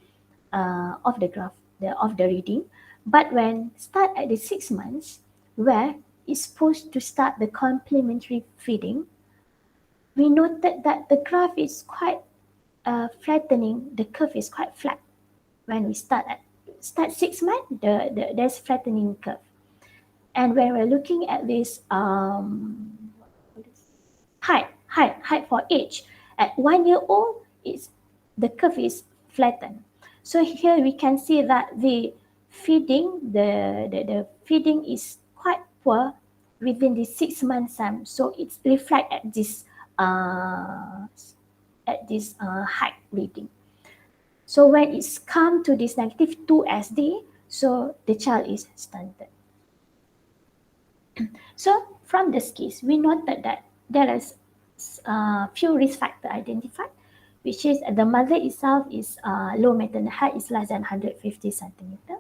graph, of the reading. But when start at the 6 months, where it's supposed to start the complementary feeding, we noted that the graph is quite flattening. The curve is quite flat when we start 6 months. There's flattening curve, and when we're looking at this height for age at 1 year old, it's the curve is flattened. So here we can see that the feeding is quite poor within the 6 months time. So it's reflect uh, at this height reading. So when it's come to this -2 SD, so the child is stunted. So from this case, we noted that there is few risk factor identified, which is the mother itself is low maternal height is less than 150 centimeter.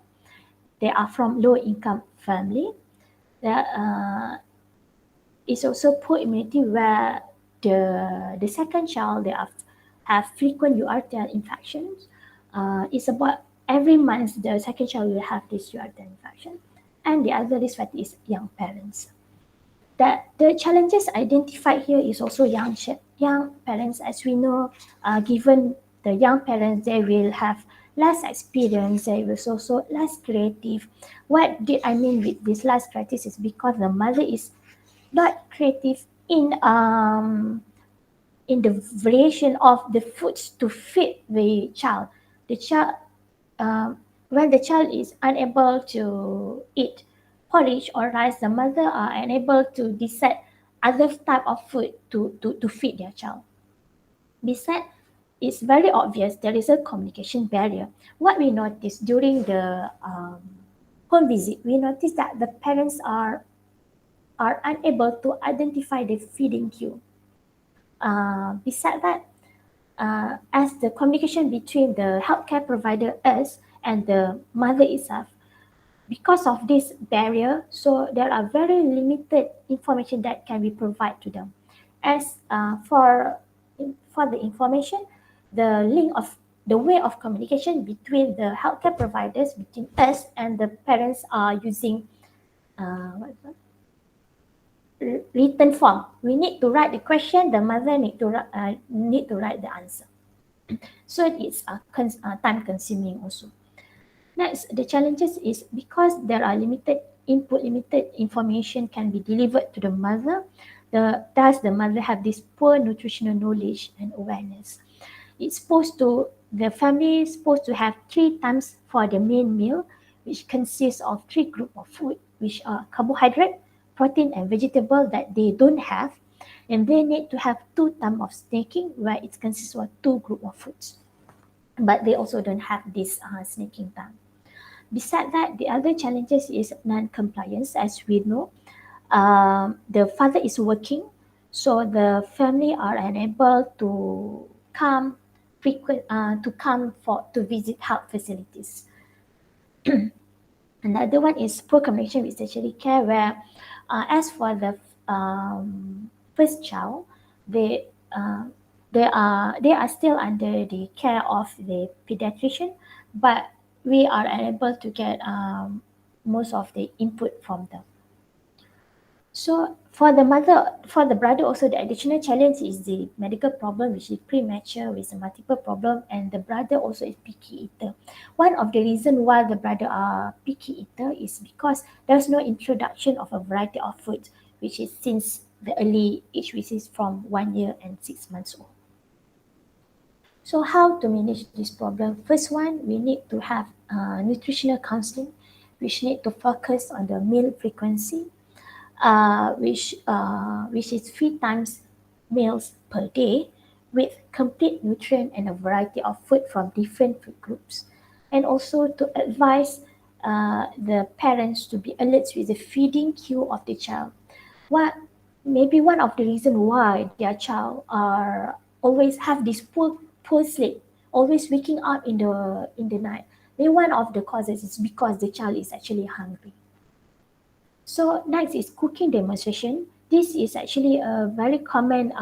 They are from low income family. There is also poor immunity, where the second child they have frequent URTL infections. It's about every month the second child will have this URTL infection, and the other risk factor is young parents. That the challenges identified here is also young parents. As we know, given the young parents, they will have less experience. They will also less creative. What did I mean with this less creative is because the mother is not creative in the variation of the foods to feed the child. The child, when the child is unable to eat porridge or rice, the mother are unable to decide other type of food to feed their child. Besides, it's very obvious there is a communication barrier. What we noticed during the home visit, we noticed that the parents are unable to identify the feeding cue. Besides that, as the communication between the healthcare provider us and the mother itself, because of this barrier, so there are very limited information that can be provided to them. As for the information, the link of the way of communication between the healthcare providers, between us and the parents, are using written form. We need to write the question. The mother need to write the answer. So it's time consuming also. Next, the challenges is because there are limited input, limited information can be delivered to the mother. Thus the mother have this poor nutritional knowledge and awareness. The family is supposed to have 3 times for the main meal, which consists of 3 group of food, which are carbohydrate, protein, and vegetable that they don't have, and they need to have 2 times of snacking, where it consists of 2 group of foods, but they also don't have this snacking time. Besides that, the other challenges is non-compliance. As we know, the father is working, so the family are unable to come to visit health facilities. Another one is poor communication with tertiary care, where as for the first child, they they are still under the care of the pediatrician, but we are unable to get most of the input from them. So for the brother also, the additional challenge is the medical problem, which is premature with a multiple problem, and the brother also is picky eater. One of the reason why the brother are picky eater is because there's no introduction of a variety of food, which is since the early age, which is from 1 year and 6 months old. So how to manage this problem? First one, we need to have nutritional counseling, which need to focus on the meal frequency, which is 3 times meals per day with complete nutrient and a variety of food from different food groups. And also to advise the parents to be alert with the feeding cue of the child. What maybe one of the reason why their child are always have this poor sleep, always waking up in the night. Maybe one of the causes is because the child is actually hungry. So next is cooking demonstration. This is actually a very common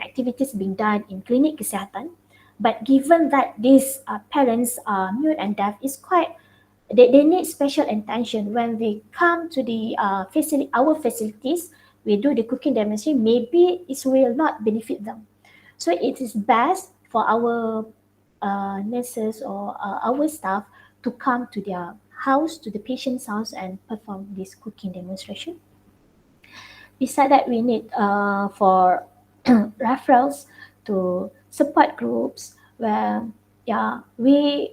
activities being done in klinik kesihatan. But given that these parents are mute and deaf, it's quite they need special attention when they come to the our facilities. We do the cooking demonstration. Maybe it will not benefit them. So it is best for our nurses or our staff to come to their house, to the patient's house, and perform this cooking demonstration. Beside that, we need for referrals to support groups where yeah we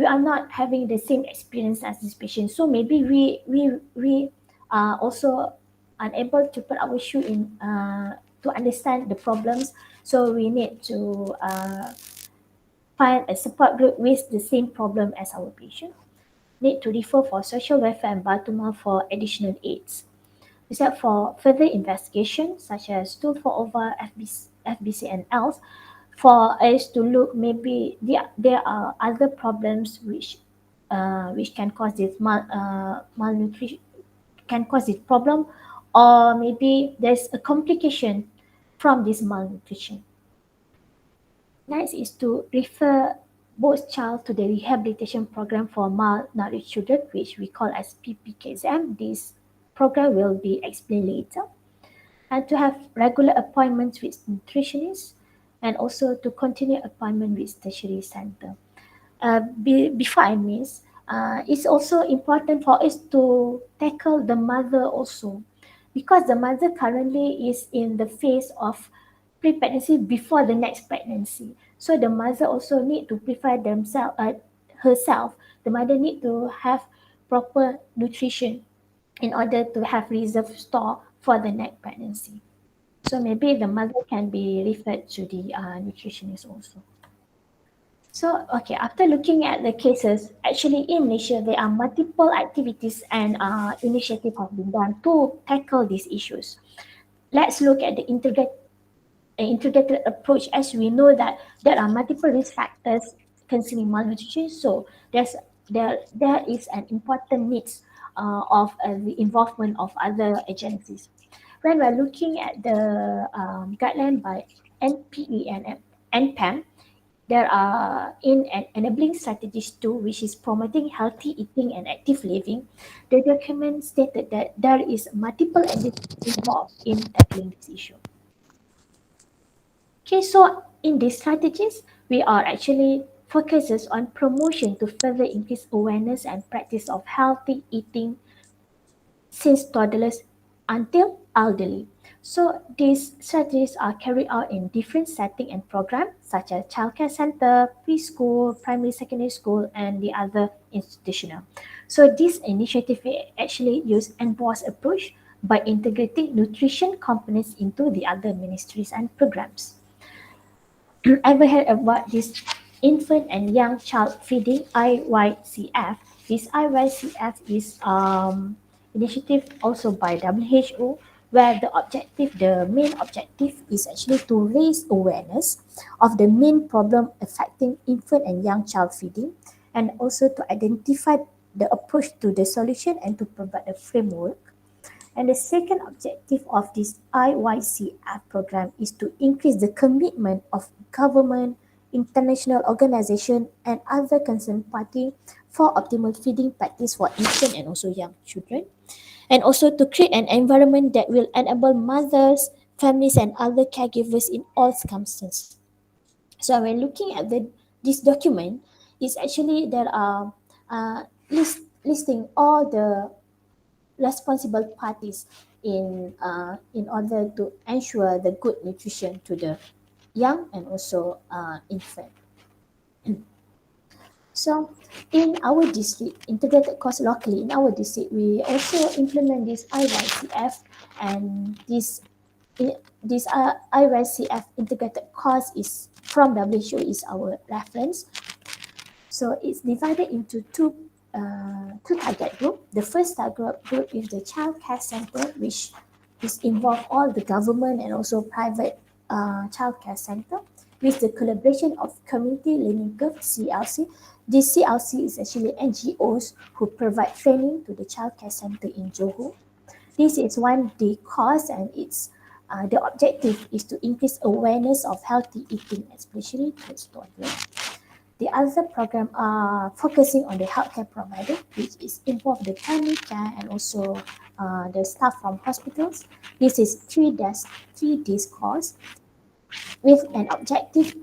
are not having the same experience as this patient, so maybe we are also unable to put our shoe in to understand the problems, so we need to find a support group with the same problem as our patient. Need to refer for social welfare and Batuma for additional aids. Except for further investigation, such as tool for over FBC and else, for us to look, maybe there are other problems which can cause this malnutrition, can cause this problem, or maybe there's a complication from this malnutrition. Next is to refer both child to the rehabilitation program for malnourished children, which we call as PPKSM. This program will be explained later. And to have regular appointments with nutritionists, and also to continue appointment with tertiary center. Before I miss, it's also important for us to tackle the mother also, because the mother currently is in the phase of pre-pregnancy before the next pregnancy. So the mother also need to prepare themselves, herself. The mother need to have proper nutrition in order to have reserve store for the next pregnancy. So maybe the mother can be referred to the nutritionist also. So, okay, after looking at the cases, actually in Malaysia, there are multiple activities and initiatives have been done to tackle these issues. Let's look at the integrated approach, as we know that there are multiple risk factors concerning malnutrition. So there is an important needs of the involvement of other agencies. When we're looking at the guideline by NPE and NPAM, there are enabling strategies too, which is promoting healthy eating and active living. The document stated that there is multiple entities involved in tackling this issue. Okay, so in these strategies, we are actually focuses on promotion to further increase awareness and practice of healthy eating since toddlers until elderly. So these strategies are carried out in different setting and programs such as childcare center, preschool, primary secondary school, and the other institutional. So this initiative actually use enforced approach by integrating nutrition components into the other ministries and programs. Ever heard about this infant and young child feeding IYCF? This IYCF is initiative also by WHO, where the main objective is actually to raise awareness of the main problem affecting infant and young child feeding, and also to identify the approach to the solution and to provide a framework. And the second objective of this IYCF program is to increase the commitment of government, international organization, and other concerned party for optimal feeding practice for infant and also young children, and also to create an environment that will enable mothers, families, and other caregivers in all circumstances. So when looking at this document, it's actually there are listing all the responsible parties in order to ensure the good nutrition to the young and also infant. So in our district, integrated course locally in our district, we also implement this IYCF, and this IYCF integrated course is from WHO is our reference. So it's divided into two target group. The first target group is the child care center, which is involve all the government and also private child care center with the collaboration of Community Learning Curve (CLC). This CLC is actually NGOs who provide training to the child care center in Johor. This is 1 day course, and it's the objective is to increase awareness of healthy eating, especially towards toddlers. The other program are focusing on the healthcare provider, which is involve the primary care and also the staff from hospitals. This is 3 days course with an objective.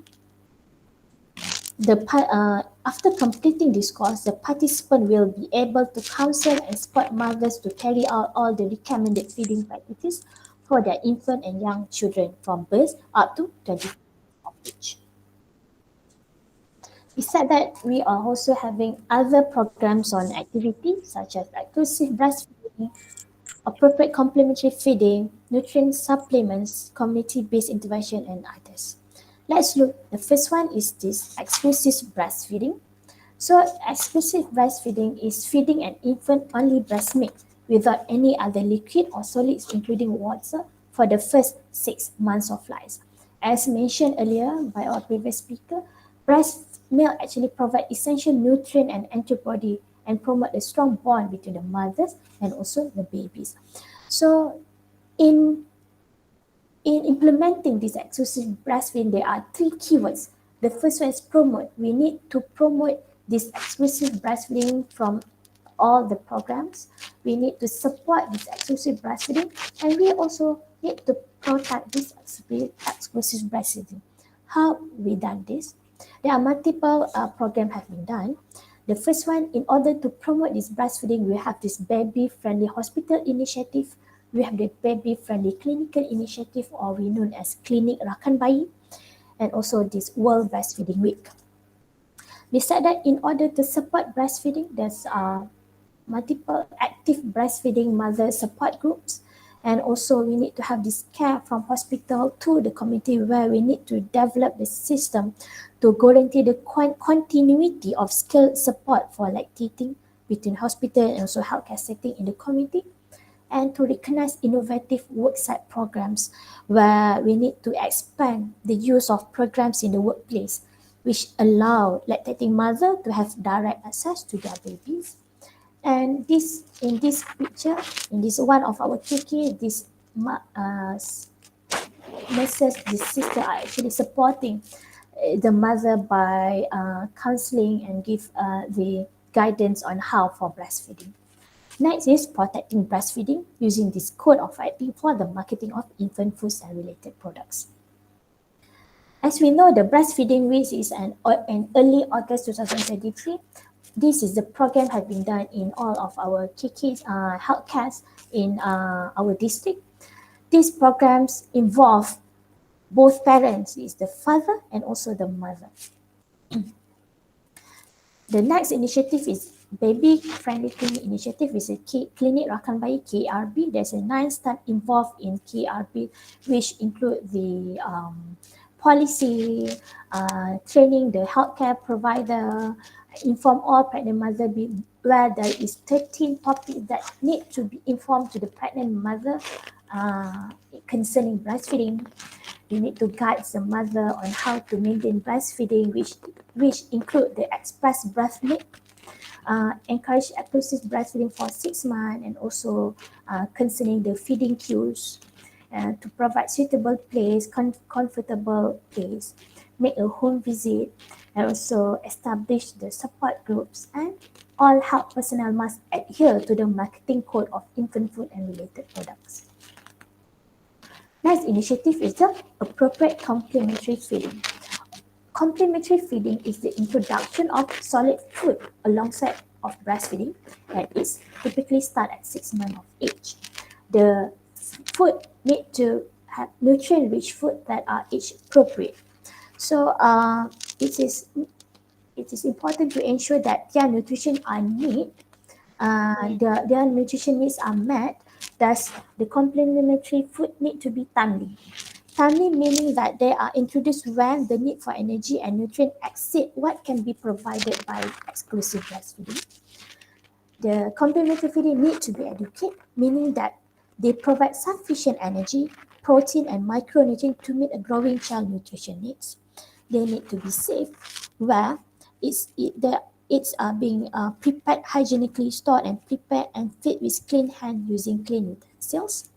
After completing this course, the participant will be able to counsel and support mothers to carry out all the recommended feeding practices for their infant and young children from birth up to 20 of age. Besides that, we are also having other programs on activities such as inclusive breastfeeding, appropriate complementary feeding, nutrient supplements, community-based intervention, and others. Let's look. The first one is this exclusive breastfeeding. So exclusive breastfeeding is feeding an infant only breast milk without any other liquid or solids, including water, for the first 6 months of life. As mentioned earlier by our previous speaker, breast milk actually provide essential nutrient and antibody and promote a strong bond between the mothers and also the babies. So in implementing this exclusive breastfeeding, there are 3 keywords. The first one is promote. We need to promote this exclusive breastfeeding from all the programs. We need to support this exclusive breastfeeding, and we also need to protect this exclusive breastfeeding. How we done this? There are multiple programs have been done. The first one, in order to promote this breastfeeding, we have this baby-friendly hospital initiative. We have the baby-friendly clinical initiative, or we known as Klinik Rakan Bayi, and also this World Breastfeeding Week. Besides that, in order to support breastfeeding, there's multiple active breastfeeding mother support groups, and also we need to have this care from hospital to the community, where we need to develop the system to guarantee the continuity of skilled support for lactating between hospital and also healthcare setting in the community, and to recognize innovative worksite programs where we need to expand the use of programs in the workplace which allow lactating mother to have direct access to their babies. And this, in this picture, in this one of our KK, this nurses, this sister are actually supporting the mother by counseling and give the guidance on how for breastfeeding. Next is protecting breastfeeding using this code of IP for the marketing of infant foods and related products. As we know, the breastfeeding week is in early August 2023. This is the program have been done in all of our KKs healthcares in our district. These programs involve both parents, is the father and also the mother. The next initiative is Baby Friendly Clinic Initiative, is a Klinik Rakan Bayi KRB. There's a 9 staff involved in KRB, which include the policy, training the healthcare provider, inform all pregnant mother where there is 13 topics that need to be informed to the pregnant mother concerning breastfeeding. You need to guide the mother on how to maintain breastfeeding, which include the express breast milk Encourage exclusive breastfeeding for 6 months, and also concerning the feeding cues, to provide suitable place, comfortable place, make a home visit, and also establish the support groups, and all health personnel must adhere to the marketing code of infant food and related products. Next initiative is the appropriate complementary feeding. Complementary feeding is the introduction of solid food alongside of breastfeeding, and it's typically start at 6 months of age. The food need to have nutrient-rich food that are age appropriate. So it is important to ensure that their nutrition are their nutrition needs are met. Thus, the complementary food need to be timely. Timely meaning that they are introduced when the need for energy and nutrient exceed what can be provided by exclusive breastfeeding. The complementary feeding need to be adequate, meaning that they provide sufficient energy, protein, and micronutrient to meet a growing child nutrition needs. They need to be safe, where it's being prepared hygienically, stored and prepared and fed with clean hand using clean utensils.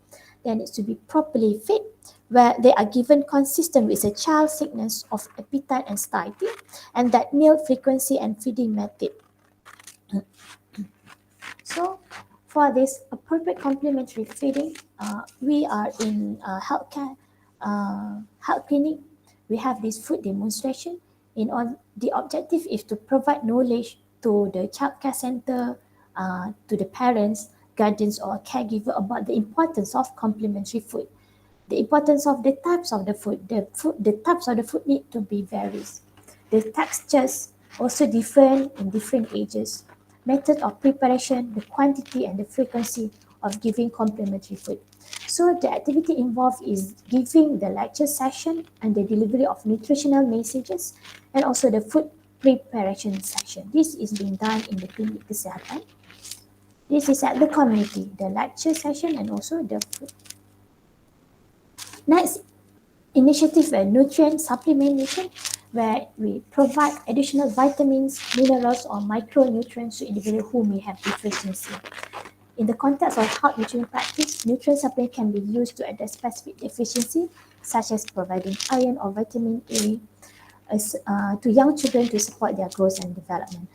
They need to be properly fed, where they are given consistent with a child's sickness of appetite and satiety, and that meal frequency and feeding method. So, for this appropriate complementary feeding, we are in healthcare, health clinic. We have this food demonstration. The objective is to provide knowledge to the childcare center, to the parents, guardians, or caregiver about the importance of complementary food. The importance of the types of the food. The types of the food need to be varies. The textures also different in different ages. Method of preparation, the quantity and the frequency of giving complementary food. So the activity involved is giving the lecture session and the delivery of nutritional messages, and also the food preparation section. This is being done in the clinic kesihatan. This is at the community, the lecture session and also the food. Next initiative, nutrient supplementation, where we provide additional vitamins, minerals, or micronutrients to individuals who may have deficiency. In the context of health nutrition practice, nutrient supplement can be used to address specific deficiency, such as providing iron or vitamin A to young children to support their growth and development.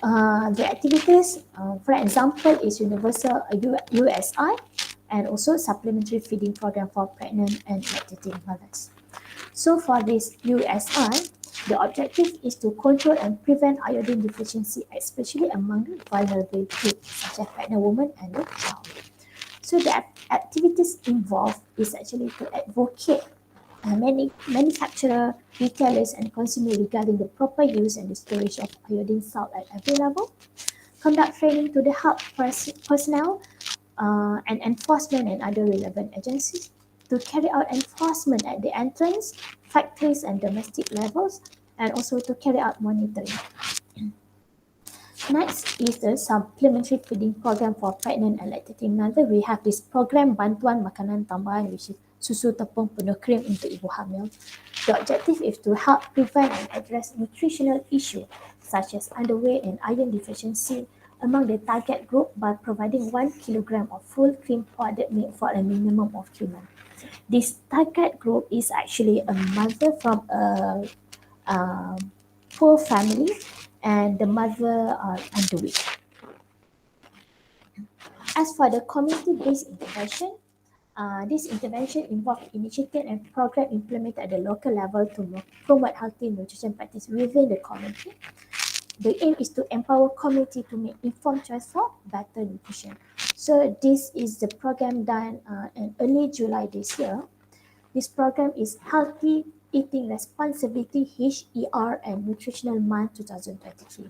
The activities, for example, is Universal USI, and also supplementary feeding program for pregnant and lactating mothers. So for this USI, the objective is to control and prevent iodine deficiency, especially among vulnerable groups such as pregnant women and the child. So the activities involved is actually to advocate many manufacturers, retailers, and consumers regarding the proper use and the storage of iodine salt at every level. Conduct training to the health personnel and enforcement and other relevant agencies to carry out enforcement at the entrance, factories, and domestic levels, and also to carry out monitoring. Next is the supplementary feeding program for pregnant and lactating mother. We have this program bantuan makanan tambahan, which is susu tepung penuh krim untuk ibu hamil. The objective is to help prevent and address nutritional issues such as underweight and iron deficiency among the target group by providing 1 kilogram of full cream powdered milk for a minimum of 3 months. This target group is actually a mother from a poor family, and the mother are underweight. As for the community-based intervention, this intervention involves initiative and program implemented at the local level to promote healthy nutrition practice within the community. The aim is to empower community to make informed choice for better nutrition. So this is the program done in early July this year. This program is Healthy Eating Responsibility HER and Nutritional Month 2023,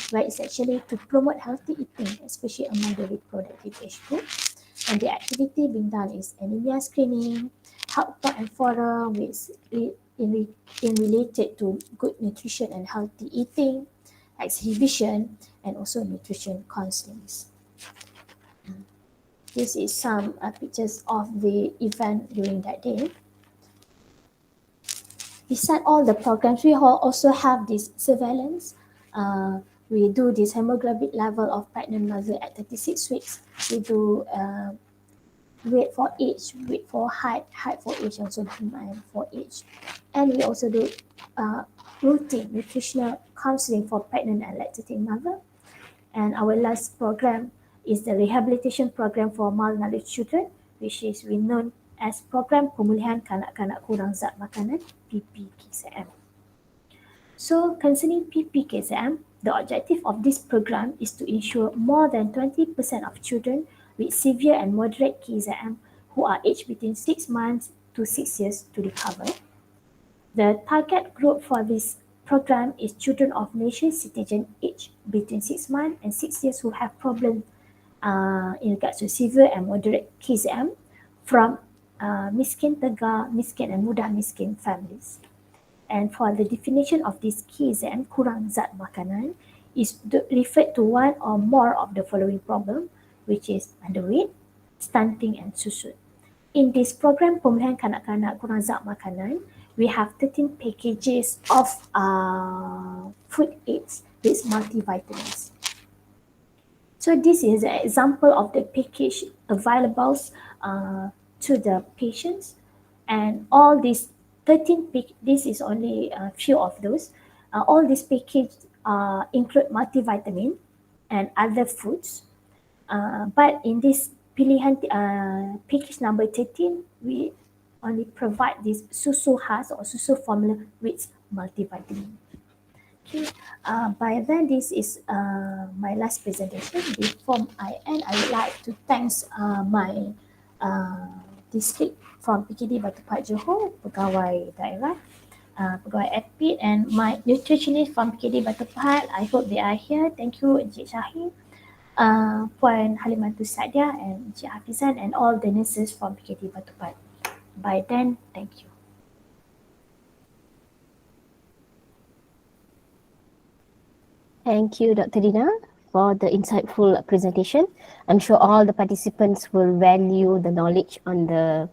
where it's actually to promote healthy eating, especially among the reproductive age group. And the activity being done is anemia screening, health talk and forum with in related to good nutrition and healthy eating, exhibition, and also nutrition counseling. This is some pictures of the event during that day. Beside all the programs, we also have this surveillance. We do this hemoglobin level of pregnant mother at 36 weeks. We do weight for age, weight for height, height for age, also BMI for age. And we also do routine nutritional counseling for pregnant and lactating mother. And our last program is the rehabilitation program for malnourished children, which is we known as Program Pemulihan Kanak-kanak Kurang Zat Makanan, PPKZM. So concerning PPKZM, the objective of this program is to ensure more than 20% of children with severe and moderate KZM who are aged between 6 months to 6 years to recover. The target group for this program is children of Malaysian citizen aged between 6 months and 6 years who have problems in regards to severe and moderate KZM from miskin tegar, miskin and mudah miskin families. And for the definition of this KZM, kurang zat makanan, is referred to one or more of the following problem, which is underweight, stunting and susut. In this program Pemulihan Kanak-kanak Kurang Zat Makanan, we have 13 packages of food aids with multivitamins. So this is an example of the package available to the patients, and all these 13 this is only a few of those. All these packages include multivitamin and other foods. But in this pilihan package number 13, we only provide this susu khas or susu formula with multivitamin. Okay, by then this is my last presentation. Before I end, I would like to thank my district from PKD Batu Pahat Johor, pegawai daerah, pegawai ADPIT, and my nutritionist from PKD Batu Pahat. I hope they are here. Thank you, Encik Syahir, Puan Halimantus Sadia, and Encik Hafizan, and all the nurses from PKD Batu Pahat. By then, thank you. Thank you, Dr. Dina, for the insightful presentation. I'm sure all the participants will value the knowledge on the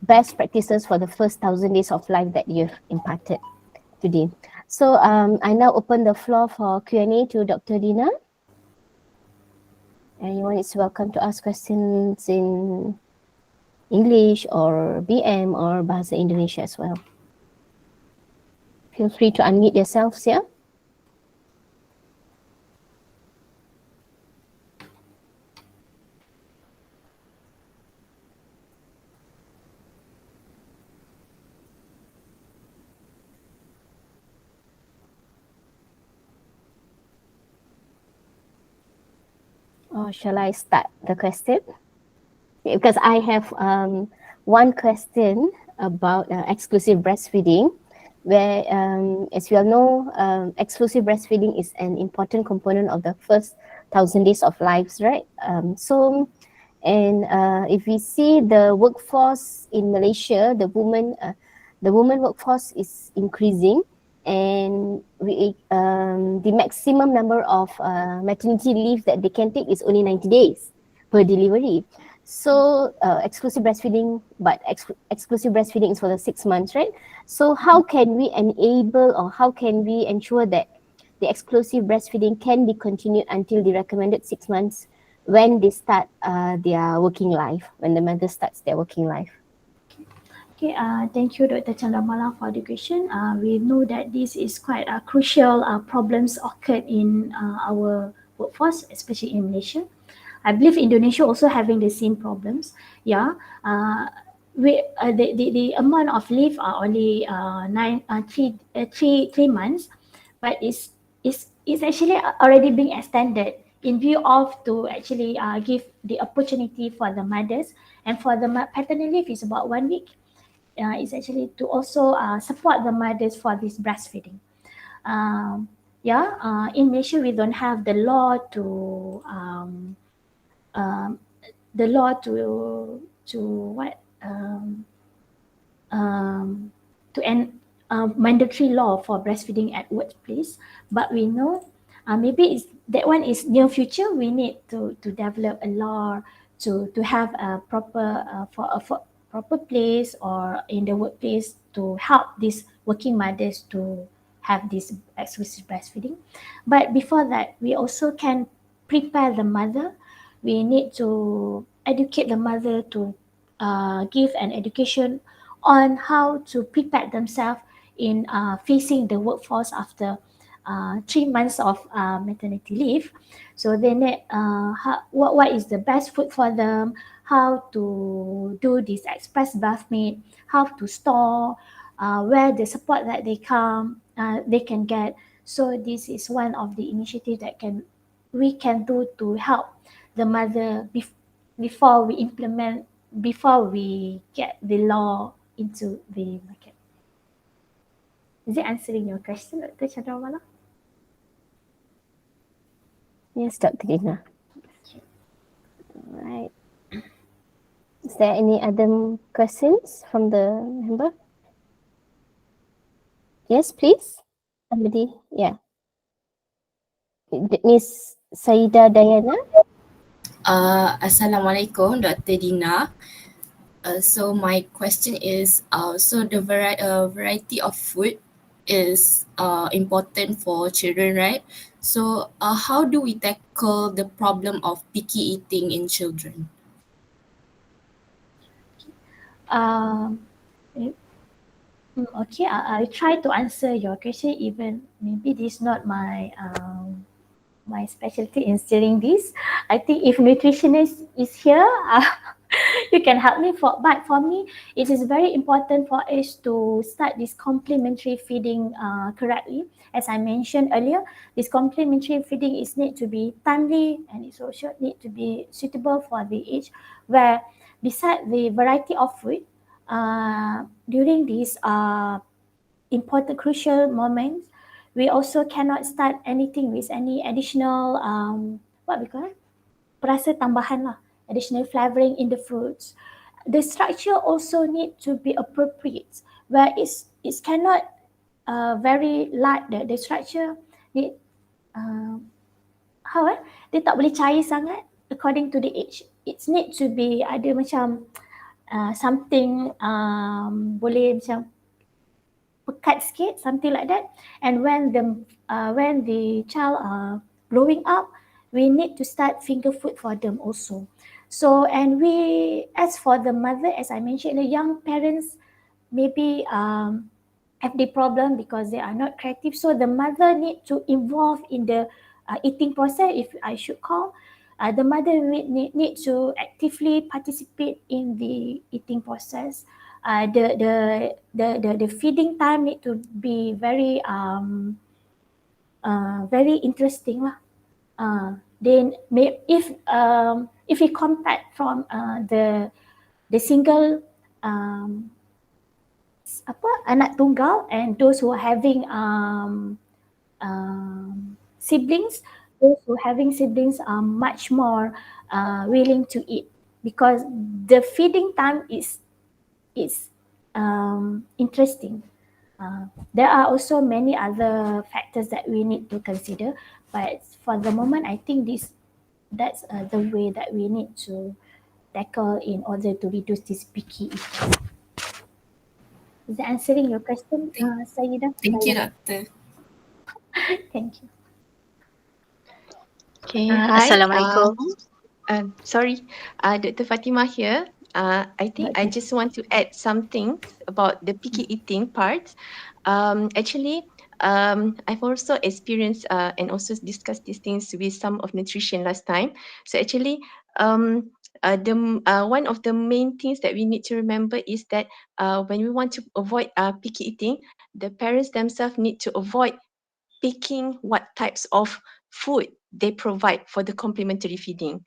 best practices for the first 1,000 days of life that you've imparted today. So I now open the floor for Q&A to Dr. Dina. Anyone is welcome to ask questions in English or BM or Bahasa Indonesia as well. Feel free to unmute yourselves here. Or shall I start the question? Because I have one question about exclusive breastfeeding, where as we all know, exclusive breastfeeding is an important component of the first 1,000 days of lives, right? If we see the workforce in Malaysia, the woman workforce is increasing, and the maximum number of maternity leave that they can take is only 90 days per delivery. So exclusive breastfeeding, but exclusive breastfeeding is for the 6 months, right? So how can we enable, or how can we ensure that the exclusive breastfeeding can be continued until the recommended 6 months when they start their working life, when the mother starts their working life? Okay, thank you, Dr. Chandramala, for the question. We know that this is quite a crucial problems occurred in our workforce, especially in Malaysia. I believe Indonesia also having the same problems. Yeah, the amount of leave are only 3 months, but it's actually already being extended in view of to actually give the opportunity for the mothers, and for the paternal leave is about 1 week. It's actually to also support the mothers for this breastfeeding. In Malaysia we don't have the law to mandatory law for breastfeeding at workplace, but we know maybe that one is near future. We need to develop a law to have a proper for a proper place or in the workplace to help these working mothers to have this exclusive breastfeeding. But before that, we also can prepare the mother. We need to educate the mother to give an education on how to prepare themselves in facing the workforce after 3 months of maternity leave. So they need what is the best food for them, how to do this express birth meet, how to store, where the support that they can get. So this is one of the initiatives that we can do to help the mother before we implement, before we get the law into the market. Is it answering your question, Dr. Chandramala? Yes, Dr. Dina. Right. Is there any other questions from the member? Yes, please. Somebody, yeah. Miss Saida Dayana. Assalamualaikum, Dr. Dina. So my question is, so the variety of food is important for children, right? So how do we tackle the problem of picky eating in children? Okay, I try to answer your question. Even maybe this is not my my specialty in steering this. I think if nutritionist is here, you can help me. But for me, it is very important for us to start this complementary feeding correctly. As I mentioned earlier, this complementary feeding is need to be timely, and it also need to be suitable for the age. Where beside the variety of food, during these important crucial moments, we also cannot start anything with any additional what we call it, perasa tambahan lah, additional flavoring in the fruits. The structure also need to be appropriate, where it cannot very light. The structure need how dia tak boleh cair sangat according to the age. It need to be ada macam something boleh macam pekat sikit, something like that. And when the child growing up, we need to start finger food for them also. So, and as for the mother, as I mentioned, the young parents maybe have the problem because they are not creative. So the mother need to involve in the eating process, if I should call. The mother need to actively participate in the eating process. The feeding time need to be very very interesting lah. Then if we compare from the single anak tunggal and those who are having siblings, those who are having siblings are much more willing to eat, because the feeding time is interesting. There are also many other factors that we need to consider, but for the moment, I think that's the way that we need to tackle in order to reduce this picky eating. Is that answering your question, Sayyida? Thank you, Doctor. Thank you. Okay, hi. Assalamualaikum. Sorry, Dr. Fatimah here. I think I just want to add something about the picky eating part. Actually, I've also experienced and also discussed these things with some of nutrition last time. So actually, one of the main things that we need to remember is that when we want to avoid picky eating, the parents themselves need to avoid picking what types of food they provide for the complementary feeding.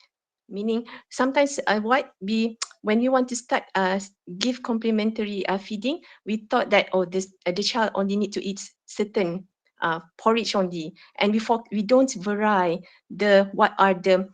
Meaning sometimes when you want to start give complementary feeding, we thought that the child only need to eat certain porridge only, and we don't vary what are the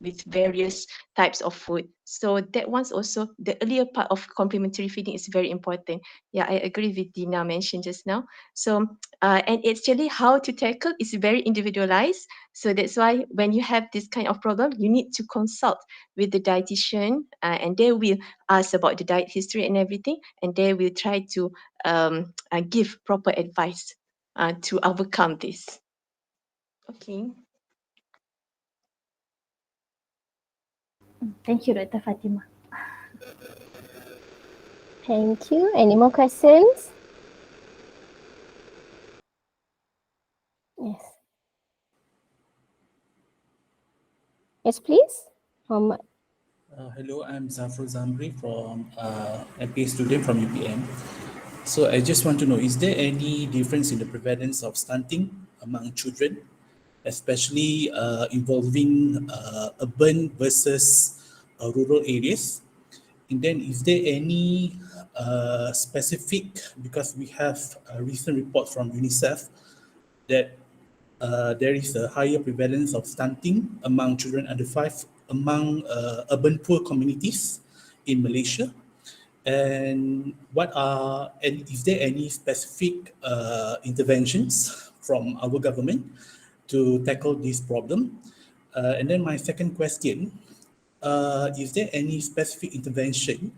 with various types of food. So that one's also the earlier part of complementary feeding is very important. Yeah, I agree with Dina mentioned just now. So and actually how to tackle is very individualized. So that's why when you have this kind of problem, you need to consult with the dietitian, and they will ask about the diet history and everything, and they will try to give proper advice to overcome this. Okay. Thank you, Dr. Fatima. Thank you. Any more questions? Yes. Yes, please. Muhammad. Hello, I'm Zafrul Zamri from MPA student from UPM. So I just want to know, is there any difference in the prevalence of stunting among children, especially involving urban versus rural areas? And then is there any specific, because we have a recent report from UNICEF that there is a higher prevalence of stunting among children under 5 among urban poor communities in Malaysia. And is there any specific interventions from our government to tackle this problem? And then my second question, is there any specific intervention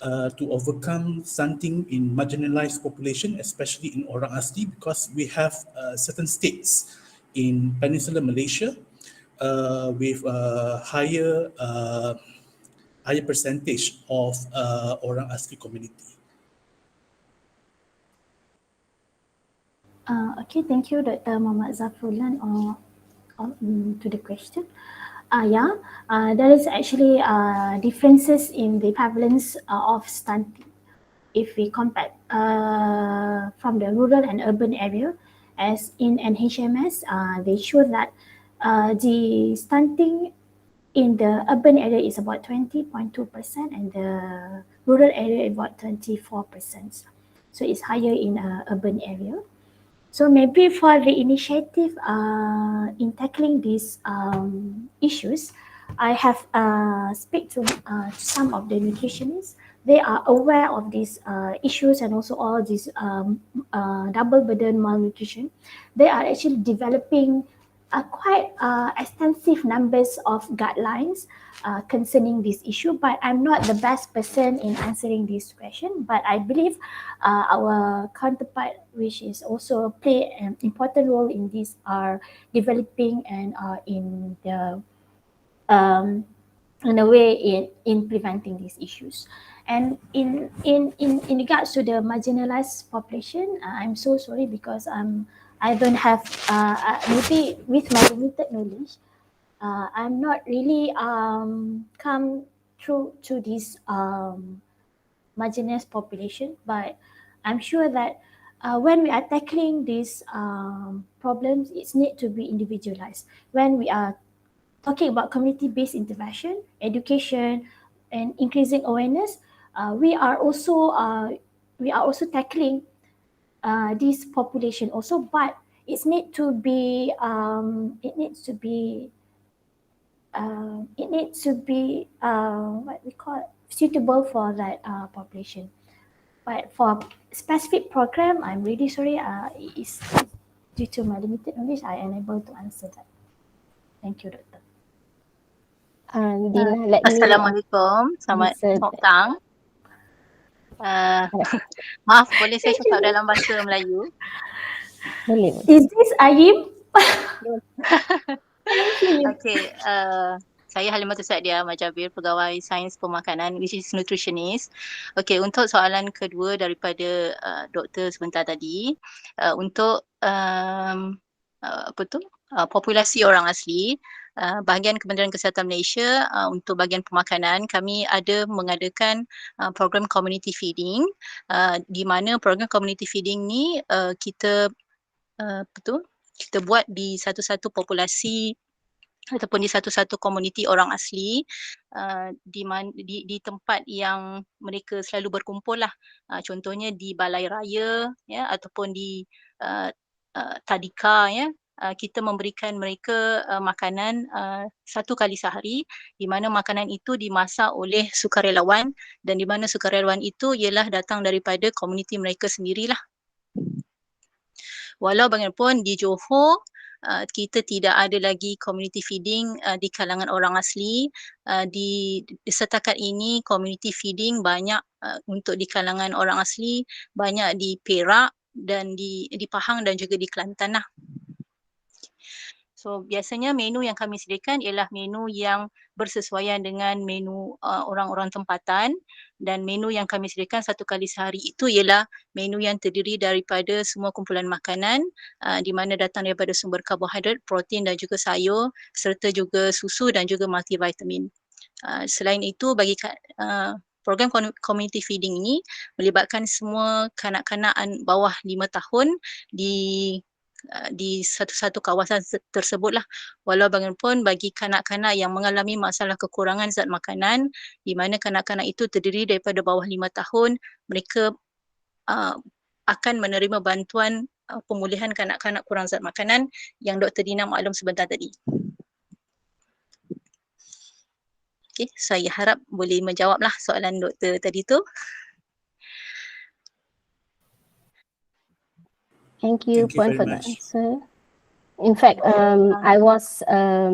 to overcome stunting in marginalized population, especially in orang asli, because we have certain states in Peninsular Malaysia with a higher percentage of orang asli community. Okay, thank you, Dr. Muhammad Zafrullah, to the question. There is actually differences in the prevalence of stunting if we compare from the rural and urban area. As in NHMS, they show that the stunting in the urban area is about 20.2% and the rural area about 24%. So it's higher in urban area. So maybe for the initiative in tackling these issues, I have speak to some of the nutritionists. They are aware of these issues and also all these double burden malnutrition. They are actually developing quite extensive numbers of guidelines concerning this issue, but I'm not the best person in answering this question. But I believe our counterpart, which is also play an important role in this, are developing and are in the in a way in preventing these issues. And in regards to the marginalized population, I'm so sorry because I don't have maybe with my limited knowledge, I'm not really come through to this marginalized population, but I'm sure that when we are tackling these problems, it needs to be individualized. When we are talking about community-based intervention, education, and increasing awareness, we are also tackling this population also, but it needs to be what we call suitable for that population. But for specific program, I'm really sorry. It's due to my limited knowledge, I am unable to answer that. Thank you, Doctor. Dina, let me Assalamualaikum, selamat answer petang. Maaf, boleh saya cakap dalam bahasa Melayu? boleh. Is this Ayim? Okay, saya Halimatul Saadia Majabir, pegawai sains pemakanan, which is nutritionist. Okay, untuk soalan kedua daripada doktor sebentar tadi, untuk populasi orang asli, bahagian Kementerian Kesihatan Malaysia untuk bahagian pemakanan, kami ada mengadakan program community feeding, di mana program community feeding ni kita buat di satu-satu populasi ataupun di satu-satu komuniti orang asli di tempat yang mereka selalu berkumpul lah. Contohnya di balai raya ya, ataupun di tadika ya, kita memberikan mereka makanan 1 kali sehari, di mana makanan itu dimasak oleh sukarelawan dan di mana sukarelawan itu ialah datang daripada komuniti mereka sendirilah. Walau bagaimanapun di Johor kita tidak ada lagi community feeding di kalangan orang asli. Di setakat ini community feeding banyak untuk di kalangan orang asli, banyak di Perak dan di Pahang dan juga di Kelantan lah. So biasanya menu yang kami sediakan ialah menu yang bersesuaian dengan menu orang-orang tempatan, dan menu yang kami sediakan 1 kali sehari itu ialah menu yang terdiri daripada semua kumpulan makanan di mana datang daripada sumber karbohidrat, protein dan juga sayur, serta juga susu dan juga multivitamin. Selain itu bagi program community feeding ini melibatkan semua kanak-kanak bawah 5 tahun di satu-satu kawasan tersebutlah. Walau bagaimanapun bagi kanak-kanak yang mengalami masalah kekurangan zat makanan, di mana kanak-kanak itu terdiri daripada bawah 5 tahun, mereka akan menerima bantuan pemulihan kanak-kanak kurang zat makanan yang Dr. Dina maklum sebentar tadi. Okay, saya harap boleh menjawablah soalan doktor tadi tu. Thank you, Thank you Puan, very for the much. answer. In fact, I was a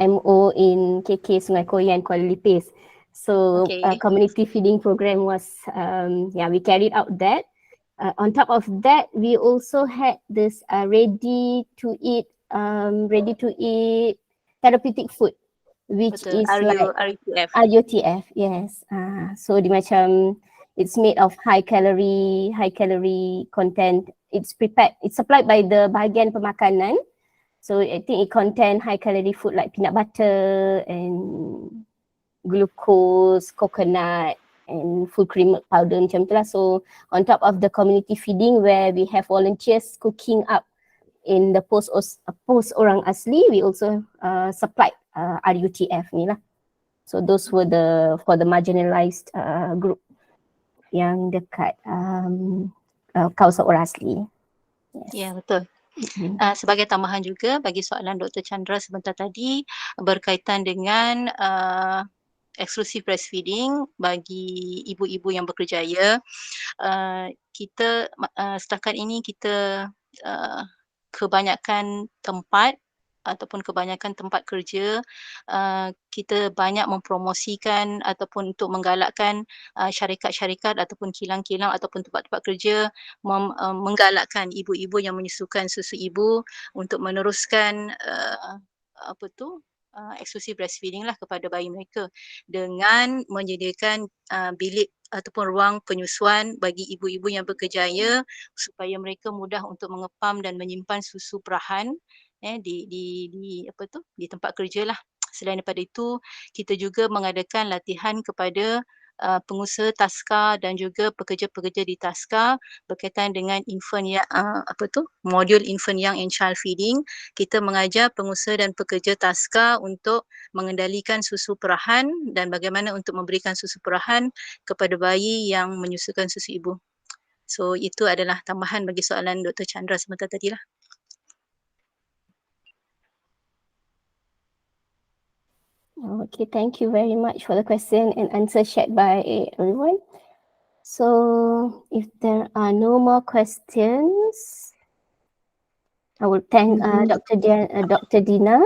MO in KK Sungai Koyan, Kuala Lipis. So Okay. community feeding program was, we carried out that. On top of that, we also had this ready to eat therapeutic food, which Betul, is like RUTF. RUTF, yes. So di macam it's made of high calorie content. It's supplied by the bahagian pemakanan. So I think it contain high calorie food like peanut butter and glucose, coconut and full cream milk powder macam tu lah. So on top of the community feeding where we have volunteers cooking up in the post orang asli, we also supplied RUTF ni lah. So those were for the marginalized group yang dekat kawasan orang asli. Yes. Ya, betul. Sebagai tambahan juga bagi soalan Dr. Chandra sebentar tadi berkaitan dengan eksklusif breastfeeding bagi ibu-ibu yang berkerjaya, kita setakat ini kita kebanyakan tempat kerja kita banyak mempromosikan ataupun untuk menggalakkan syarikat-syarikat ataupun kilang-kilang ataupun tempat-tempat kerja menggalakkan ibu-ibu yang menyusukan susu ibu untuk meneruskan eksklusif breastfeeding lah kepada bayi mereka dengan menyediakan bilik ataupun ruang penyusuan bagi ibu-ibu yang berkerjaya supaya mereka mudah untuk mengepam dan menyimpan susu perahan di tempat kerja lah. Selain daripada itu, kita juga mengadakan latihan kepada pengusaha taska dan juga pekerja-pekerja di taska berkaitan dengan infant yang modul infant young and child feeding. Kita mengajar pengusaha dan pekerja taska untuk mengendalikan susu perahan dan bagaimana untuk memberikan susu perahan kepada bayi yang menyusukan susu ibu. So itu adalah tambahan bagi soalan Dr. Chandra sebentar tadi lah. Okay, thank you very much for the question and answer shared by everyone. So if there are no more questions, I will thank Dr. Dina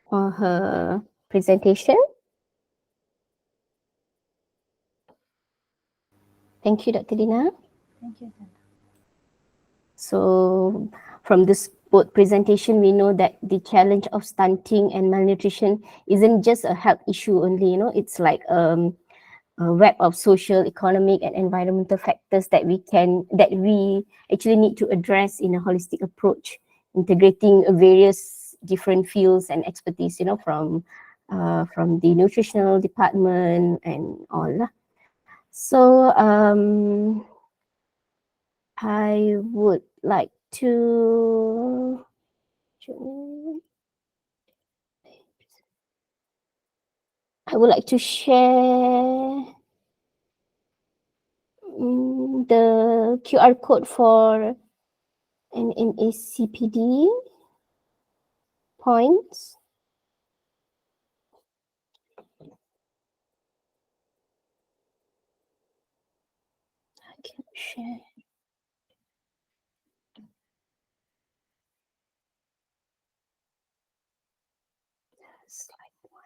for her presentation. Thank you, Dr. Dina. Thank you. So from this both presentation, we know that the challenge of stunting and malnutrition isn't just a health issue only, it's like a web of social, economic and environmental factors that we actually need to address in a holistic approach, integrating various different fields and expertise, from the nutritional department and all. So I would like to share the QR code for MMACPD points. I can share. Slide one.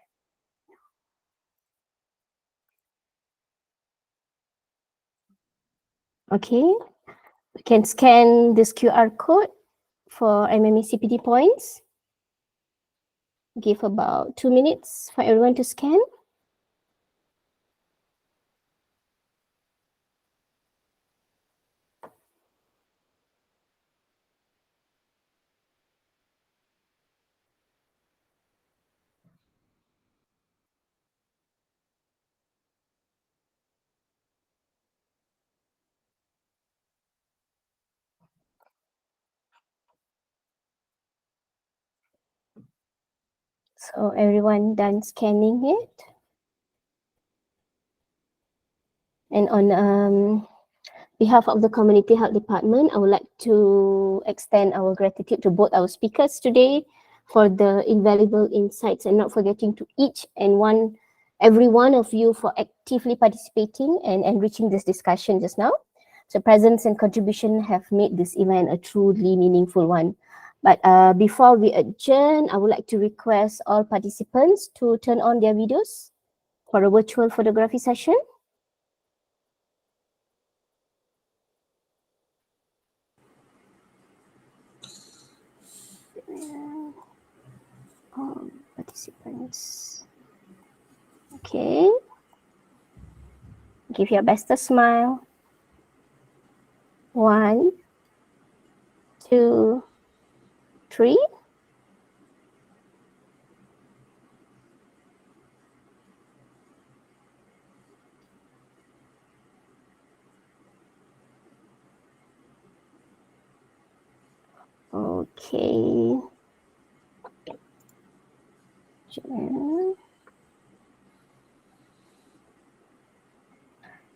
Okay, we can scan this QR code for MMACPD points. Give about 2 minutes for everyone to scan. So everyone done scanning it. And on behalf of the Community Health Department, I would like to extend our gratitude to both our speakers today for the invaluable insights, and not forgetting to every one of you for actively participating and enriching this discussion just now. So presence and contribution have made this event a truly meaningful one. But before we adjourn, I would like to request all participants to turn on their videos for a virtual photography session. All participants. Okay. Give your best a smile. 1, 2, 3. Okay.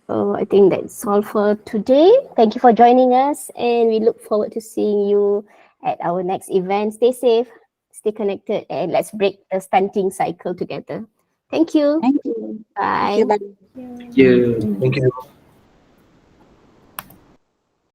So I think that's all for today. Thank you for joining us, and we look forward to seeing you at our next event. Stay safe, stay connected, and let's break the stunting cycle together. Thank you. Thank you. Bye. Thank you. Thank you. Thank you.